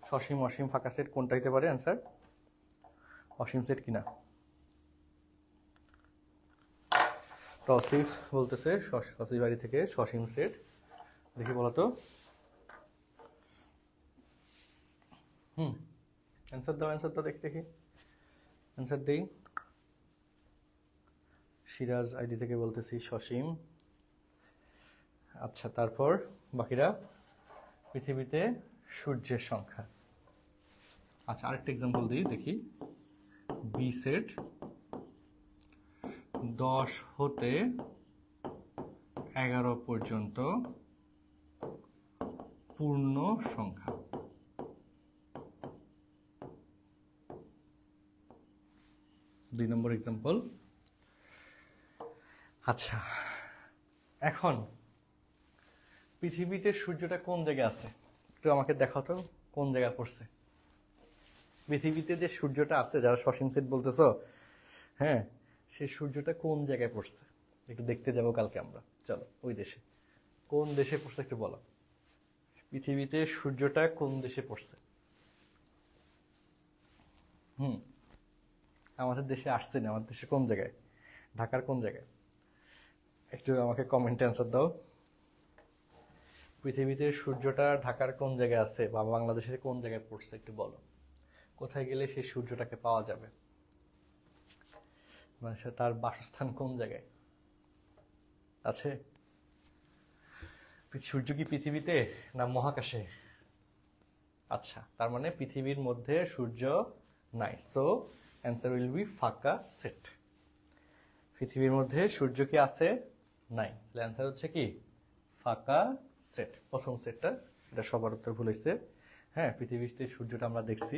সসীম অসীম ফাঁকা সেট কোনটা হতে পারে? অ্যান্সার অসীম সেট কিনা? তৌসিফ বলতেছে তৌসিফ বাড়ি থেকে সসীম সেট। দেখি বলো তো। অ্যান্সার দাও দেখি অ্যান্সার দেই। সিরাজ আইডি থেকে বলতেছি সসীম। আচ্ছা, তারপর বাকিরা পৃথিবীতে সূর্যের সংখ্যা। আচ্ছা, আরেকটা এক্সাম্পল দিই, দেখি। বি সেট 10 হতে 11 পর্যন্ত পূর্ণ সংখ্যা। দুই নম্বর এক্সাম্পল। আচ্ছা, এখন পৃথিবীতে সূর্যটা কোন জায়গায় আছে একটু আমাকে দেখাও তো, কোন জায়গায় পড়ছে পৃথিবীতে? যে সূর্যটা আছে, যারা সসীম সেট বলতেছো, হ্যাঁ, সেই সূর্যটা কোন জায়গায় পড়ছে? একটু দেখতে যাবো কালকে আমরা, চলো ওই দেশে। কোন দেশে পড়ছে একটু বলো। পৃথিবীতে সূর্যটা কোন দেশে পড়ছে? আমাদের দেশে আসছে না, আমাদের দেশে কোন জায়গায়? ঢাকার কোন জায়গায়? একটু আমাকে কমেন্টে অ্যান্সার দাও। পৃথিবীতে সূর্যটা ঢাকার কোন জায়গায় আছে, বা বাংলাদেশের কোন জায়গায় পড়ছে একটু বলো। কোথায় গেলে সেই সূর্যটাকে পাওয়া যাবে? মানে তার বাসস্থান কোন জায়গায় আছে? সূর্য কি পৃথিবীতে না মহাকাশে? আচ্ছা, তার মানে পৃথিবীর মধ্যে সূর্য নাই। সো অ্যান্সার উইল বি ফাঁকা সেট। পৃথিবীর মধ্যে সূর্য কি আছে? নাই। তাহলে অ্যান্সার হচ্ছে কি? ফাঁকা সেট। প্রথম সেটটা, এটা সবার উত্তর ভুল হয়েছে। হ্যাঁ, পৃথিবীতে সূর্যটা আমরা দেখছি,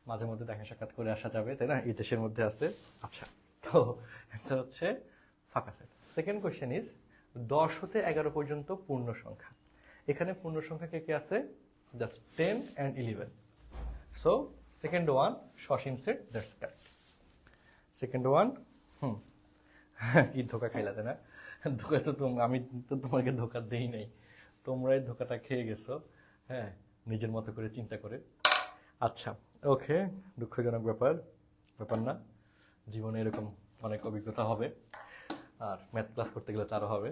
মাঝে মধ্যে দেখা সাক্ষাৎ করে আসা যাবে, তাই না? এই দেশের মধ্যে আছে। আচ্ছা, তো অ্যান্সার হচ্ছে ফাঁকা সেট। সেকেন্ড কোয়েশ্চেন ইজ 10 হতে 11 পর্যন্ত পূর্ণ সংখ্যা। এখানে পূর্ণ সংখ্যা কে কে আছে? Just 10 and 11. So second one সসীম set, that's correct. Second one, কি ধোকা খাইলা, তাই না? ধোকা তো আমি তো তোমাকে ধোকা দেই নাই, তোমরাই ধোকাটা খেয়ে গেছো। হ্যাঁ, নিজের মতো করে চিন্তা করে। আচ্ছা, ওকে, দুঃখজনক ব্যাপার না। জীবনে এরকম অনেক অভিজ্ঞতা হবে, আর ম্যাথ ক্লাস করতে গেলে তারও হবে।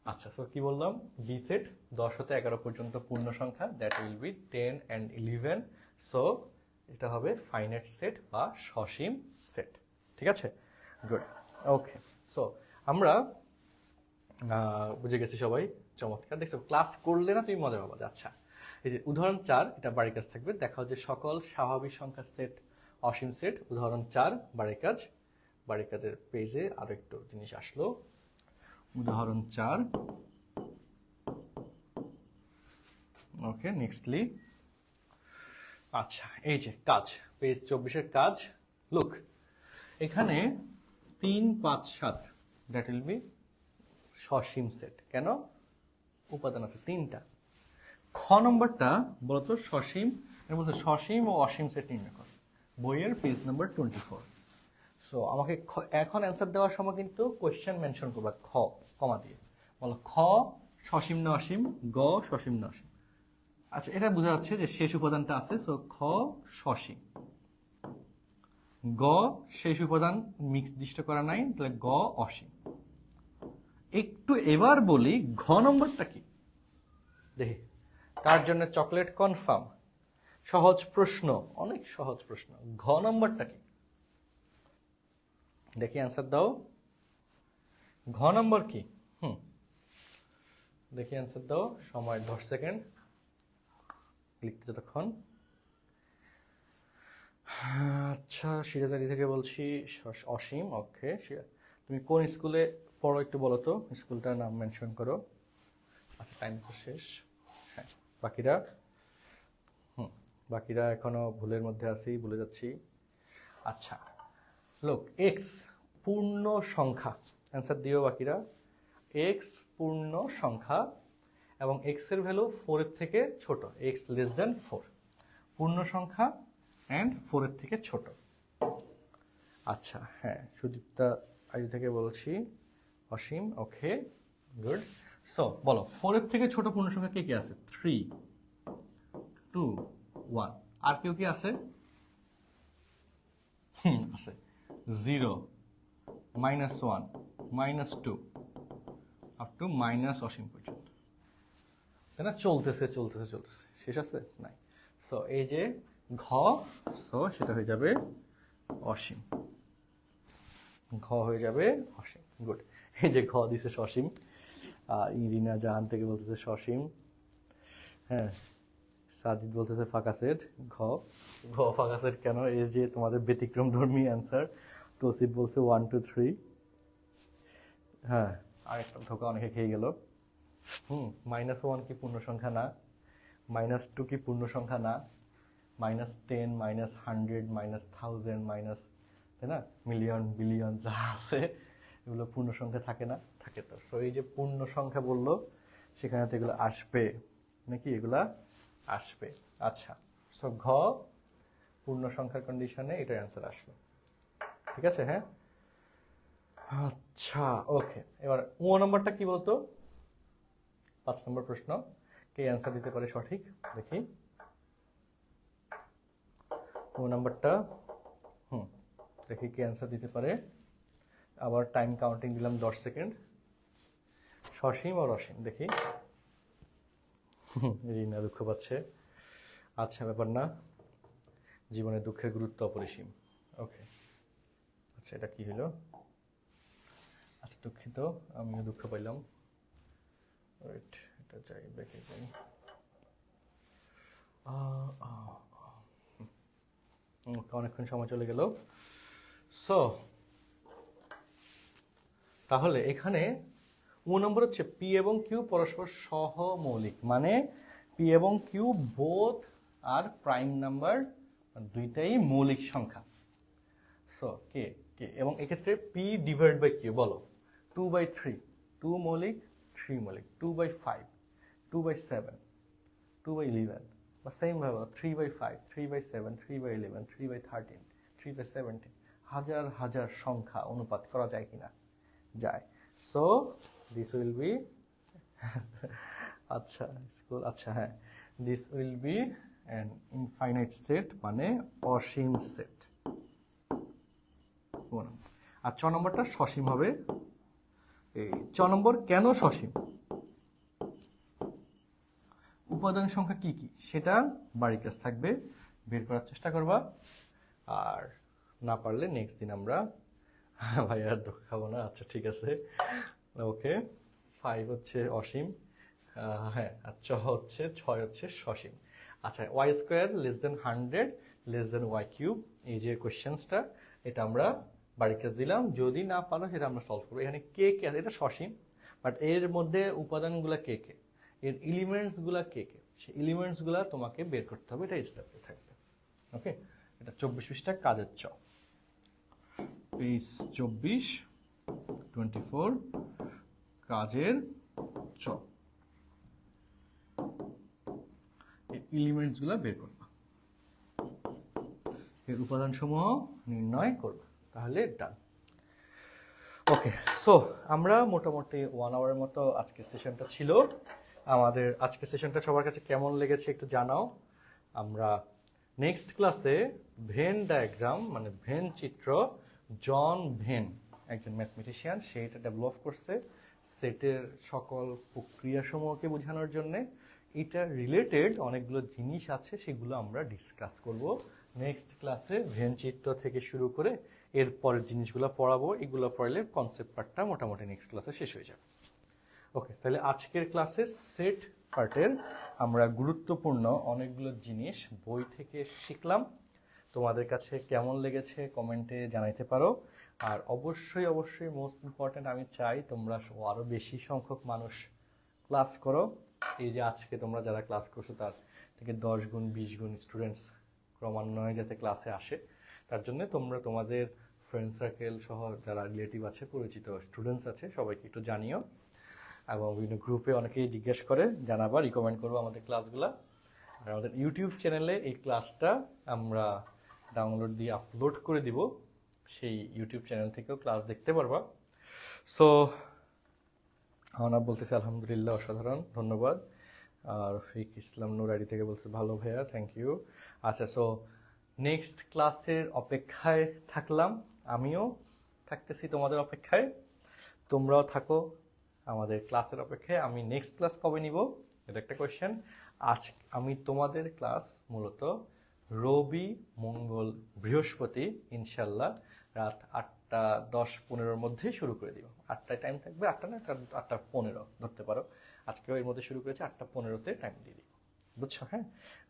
আচ্ছা, সো কি বললাম, বি সেট 10 হতে 11 পর্যন্ত পূর্ণ সংখ্যা, that will be 10 and 11। So এটা হবে ফাইনাইট সেট বা সসীম সেট। ঠিক আছে, গুড, ওকে। সো আমরা বুঝে গেছি সবাই, চমৎকার। দেখছো ক্লাস করলে না তুমি মজা পাবা। আচ্ছা, এই যে উদাহরণ 4, এটা বাড়ির কাজ থাকবে। দেখাও যে সকল স্বাভাবিক সংখ্যার সেট অসীম সেট। উদাহরণ 4 বাড়ির কাজ। বাড়ির কাজের পেজে আরো একটু জিনিস আসলো। উদাহরণ 4, ওকে, নেক্সটলি। আচ্ছা, এই যে কাজ, পেজ 24-এর কাজ। লুক, এখানে 3, 5, 7, দ্যাট উইল বি সসীম সেট। কেন? উপাদান আছে 3টা। খ নম্বরটা বলতো সসীম, এর মধ্যে সসীম ও অসীম সেট নির্ণয় করো। বইয়ের পেজ নাম্বার 24। সো আমাকে এখন অ্যান্সার দেওয়ার সময় কিন্তু কোয়েশ্চেন মেনশন করবা, খ কমা দিয়ে বলো খ সসীম না অসীম, গ সসীম না অসীম। আচ্ছা, এটা বোঝা যাচ্ছে যে শেষ উপাদানটা আছে, সো খ সসীম, গ শেষ উপাদান নির্দিষ্ট করা নাই, তাহলে গ অসীম। একটু এবার বলি ঘ নম্বরটা কি দেখি। কার জন্য চকলেট কনফার্ম? সহজ প্রশ্ন, অনেক সহজ প্রশ্ন। ঘ নম্বরটা কি দেখি, অ্যান্সার দাও। ঘ নম্বর কি? দেখি অ্যান্সার দাও। সময় 10 সেকেন্ড লিখতে যতক্ষণ। আচ্ছা, সিরাজারি থেকে বলছি, অসীম। ওকে, তুমি কোন স্কুলে পড়ো একটু বলো তো, স্কুলটার নাম মেনশন করো। আচ্ছা, টাইম তো শেষ। হ্যাঁ, বাকিরা এখনো ভুলের মধ্যে আছি, ভুলে যাচ্ছি। আচ্ছা, লোক এক্স পূর্ণ সংখ্যা, অ্যান্সার দিও বাকিরা। এক্স পূর্ণ সংখ্যা এবং এক্স এর ভ্যালু 4 এর থেকে ছোট, এক্স লেস দেন 4, পূর্ণ সংখ্যা অ্যান্ড 4 এর থেকে ছোট। আচ্ছা, হ্যাঁ, সুদীপ্তা আইডি থেকে বলছি, অসীম। ওকে, গুড। সো বলো 4 এর থেকে ছোট পূর্ণ সংখ্যা কে কি আছে? 3, 2, 1। আর কেউ কি আছে? আছে 0, -1, -2 আপ টু মাইনাস অসীম পর্যন্ত, তাই না? চলতেছে চলতেছে চলতেছে, শেষ আছে নাই। সো এই যে ঘ, সো সেটা হয়ে যাবে অসীম, ঘ হয়ে যাবে অসীম। গুড। এই যে ঘ দিছে সসীম, ইরিনা জাহান থেকে বলতেছে সসীম। হ্যাঁ, সাজিদ বলতেছে ফাঁকা সেট। ঘ ফাঁকা সেট কেন? এই যে তোমাদের ব্যতিক্রম ধর্মী অ্যান্সার। তৌসিফ বলছে 1, 2, 3। হ্যাঁ, আরেকটা ধোকা অনেকে খেয়ে গেল। -1 কি পূর্ণ সংখ্যা না? -2 কি পূর্ণ সংখ্যা না? -10, -100, -1000, তাই না, মিলিয়ন, বিলিয়ন যা আছে এগুলো পূর্ণ সংখ্যা থাকে না? থাকে তো। সো এই যে পূর্ণ সংখ্যা বললো, সেখানে তো এগুলো আসবে নাকি? এগুলা আসবে। আচ্ছা, সো ঘ পূর্ণ সংখ্যার কন্ডিশনে এটার অ্যান্সার আসলো। ঠিক আছে, হ্যাঁ। আচ্ছা, ওকে। এবার ও নম্বরটা কি বলতো? 5 নম্বর প্রশ্ন, কে অ্যান্সার দিতে পারে সঠিক দেখি। ও নাম্বারটা দেখি কে অ্যান্সার দিতে পারে। আবার টাইম কাউন্টিং দিলাম 10 সেকেন্ড। সসীম আর অসীম দেখি। রিনা দুঃখ পাচ্ছে। আচ্ছা, ব্যাপার না, জীবনে দুঃখের গুরুত্ব অপরিসীম। ওকে, আচ্ছা, এটা কি হলো? আচ্ছা, দুঃখিত, আমিও দুঃখ পাইলাম। ওয়েট, এটা যাই, ব্যাকে যাই। অনেকক্ষণ সময় চলে গেল। সো তাহলে এখানে ও নম্বর হচ্ছে পি এবং কিউ পরস্পর সহমৌলিক, মানে পি এবং কিউ বোথ আর প্রাইম নাম্বার, দুইটাই মৌলিক সংখ্যা। সো কে কে এবং এক্ষেত্রে পি ডিভাইড বাই কিউ বলো 2/3, 2 মৌলিক, 3 মৌলিক, 2/5, 2/7, 2/11, বা সেম ভাবে 3/5, 3/7, 3/11, 3/13, 3/17, হাজার হাজার সংখ্যা অনুপাত করা যায় কিনা? যায়। সো দিস উইল বি আচ্ছা স্কুল, আচ্ছা হ্যাঁ, this will be an infinite set, মানে অসীম সেট। আর 6 নম্বরটা সসীম হবে। এই 6 নম্বর কেন সসীম, উপাদান সংখ্যা কি কি সেটা বাড়ির কাজ থাকবে, বের করার চেষ্টা করবা। আর না পারলে নেক্সট দিন আমরা ভাই আর দুঃখ খাবো না, আচ্ছা ঠিক আছে ওকে। 5 হচ্ছে অসীম, হ্যাঁ, আর 6 হচ্ছে সসীম। আচ্ছা, Y square less than 100 less than Y cube, এই যে কোয়েশ্চেন্সটা এটা আমরা বাড়ির কাজ দিলাম। যদি না পারো সেটা আমরা সলভ করবো। এখানে কে কে আছে, এটা সসীম, বাট এর মধ্যে উপাদানগুলো কে কে, এর এলিমেন্টসগুলো কে কে, সেই এলিমেন্টসগুলো তোমাকে বের করতে হবে, এটা স্টেপে থাকবে। ওকে, এটা 24 পৃষ্ঠা কাজের চ, পেজ 24 24 কাজের চ, এলিমেন্টসগুলো বের করবা, এর উপাদানসমূহ নির্ণয় করবা, তাহলে ডান। ওকে, সো আমরা মোটামুটি 1 আওয়ারের মতো আজকের সেশনটা ছিল। আমাদের আজকের সেশনটা সবার কাছে কেমন লেগেছে একটু জানাও। আমরা নেক্সট ক্লাসে ভেন ডায়াগ্রাম মানে ভেন চিত্র, জন ভেন একজন ম্যাথমেটিশিয়ান, সে এটা ডেভেলপ করছে সেটের সকল প্রক্রিয়াসমূহকে বোঝানোর জন্যে। এটা রিলেটেড অনেকগুলো জিনিস আছে, সেগুলো আমরা ডিসকাস করব নেক্সট ক্লাসে। ভেন চিত্র থেকে শুরু করে এর পরের জিনিসগুলো পড়াবো, এগুলো পড়লে কনসেপ্ট পার্টটা মোটামুটি নেক্সট ক্লাসে শেষ হয়ে যাবে। ওকে, তাহলে আজকের ক্লাসে সেট পার্টের আমরা গুরুত্বপূর্ণ অনেকগুলো জিনিস বই থেকে শিখলাম। তোমাদের কাছে কেমন লেগেছে কমেন্টে জানাইতে পারো। আর অবশ্যই অবশ্যই মোস্ট ইম্পর্ট্যান্ট, আমি চাই তোমরা আরও বেশি সংখ্যক মানুষ ক্লাস করো। এই যে আজকে তোমরা যারা ক্লাস করছো তার থেকে 10 গুণ 20 গুণ স্টুডেন্টস ক্রমান্বয়ে যাতে ক্লাসে আসে, তার জন্য তোমরা তোমাদের ফ্রেন্ড সার্কেল সহ যারা রিলেটিভ আছে, পরিচিত স্টুডেন্টস আছে, সবাইকে একটু জানিও। এবং বিভিন্ন গ্রুপে অনেকেই জিজ্ঞেস করে, জানাবা, রিকমেন্ড করবো আমাদের ক্লাসগুলো। আর আমাদের ইউটিউব চ্যানেলে এই ক্লাসটা আমরা ডাউনলোড দিয়ে আপলোড করে দিব, সেই ইউটিউব চ্যানেল থেকেও ক্লাস দেখতে পারবা। সো আমরা বলতেছি আলহামদুলিল্লাহ, অসাধারণ, ধন্যবাদ। আর রফিক ইসলাম নূর আইডি থেকে বলছে ভালো ভাইয়া, থ্যাংক ইউ। আচ্ছা, সো নেক্সট ক্লাসের অপেক্ষায় থাকলাম, আমিও থাকতেছি তোমাদের অপেক্ষায়, তোমরাও থাকো আমাদের ক্লাসের অপেক্ষায়। আমি নেক্সট ক্লাস কবে নিব এটা একটা কোয়েশ্চেন। আজ আমি তোমাদের ক্লাস মূলত রবি, মঙ্গল, বৃহস্পতি ইনশাল্লাহ রাত 8:10-15 মধ্যে শুরু করে দিব। 8টায় টাইম থাকবে, 8টা না 8:15 ধরতে পারো। আজকেও এর মধ্যে শুরু করেছি, 8:15-তে টাইম দিয়ে দিই, বুঝছো? হ্যাঁ,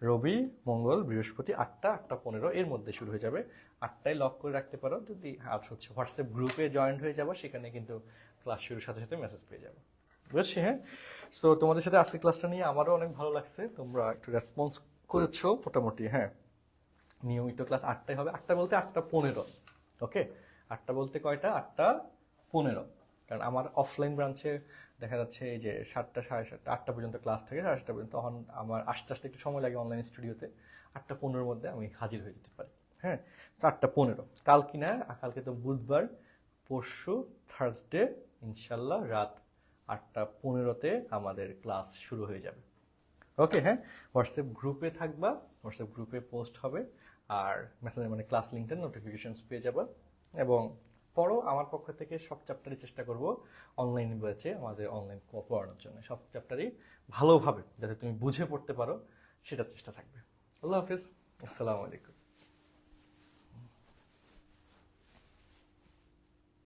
রবি, মঙ্গল, বৃহস্পতি 8:15 এর মধ্যে শুরু হয়ে যাবে। 8টায় লক করে রাখতে পারো। যদি আর হচ্ছে হোয়াটসঅ্যাপ গ্রুপে জয়েন্ট হয়ে যাবো, সেখানে কিন্তু ক্লাস শুরুর সাথে সাথে মেসেজ পেয়ে যাবো, বুঝছি? হ্যাঁ, সো তোমাদের সাথে আজকে ক্লাসটা নিয়ে আমারও অনেক ভালো লাগছে, তোমরা একটু রেসপন্স করেছো মোটামুটি। হ্যাঁ, নিয়মিত ক্লাস 8টায় হবে, 8টা বলতে 8:15। ওকে, 8টা বলতে কয়টা, 8:15, কারণ আমার অফলাইন ব্রাঞ্চে দেখা যাচ্ছে এই যে 7টা, 7:30, 8টা পর্যন্ত ক্লাস থাকে, 7:30 পর্যন্ত। তখন আমার আসতে আসতে একটু সময় লাগে অনলাইন স্টুডিওতে, 8:15-র মধ্যে আমি হাজির হয়ে যেতে পারি। হ্যাঁ, 8:15 কাল কিনা, কালকে তো বুধবার, পরশু থার্সডে ইনশাল্লাহ রাত 8:15-তে আমাদের ক্লাস শুরু হয়ে যাবে। ওকে, হ্যাঁ, হোয়াটসঅ্যাপ গ্রুপে থাকবা, হোয়াটসঅ্যাপ গ্রুপে পোস্ট হবে, আর মেসেজে মানে ক্লাস লিঙ্কটার নোটিফিকেশনস পেয়ে যাবা। এবং পড়ো, আমার পক্ষ থেকে সব চ্যাপ্টারই চেষ্টা করব অনলাইন ব্যাচে আমাদের অনলাইন পড়ানোর জন্য, সব চ্যাপ্টারই ভালোভাবে যাতে তুমি বুঝে পড়তে পারো সেটার চেষ্টা থাকবে। আল্লাহ হাফিজ, আসসালামু আলাইকুম।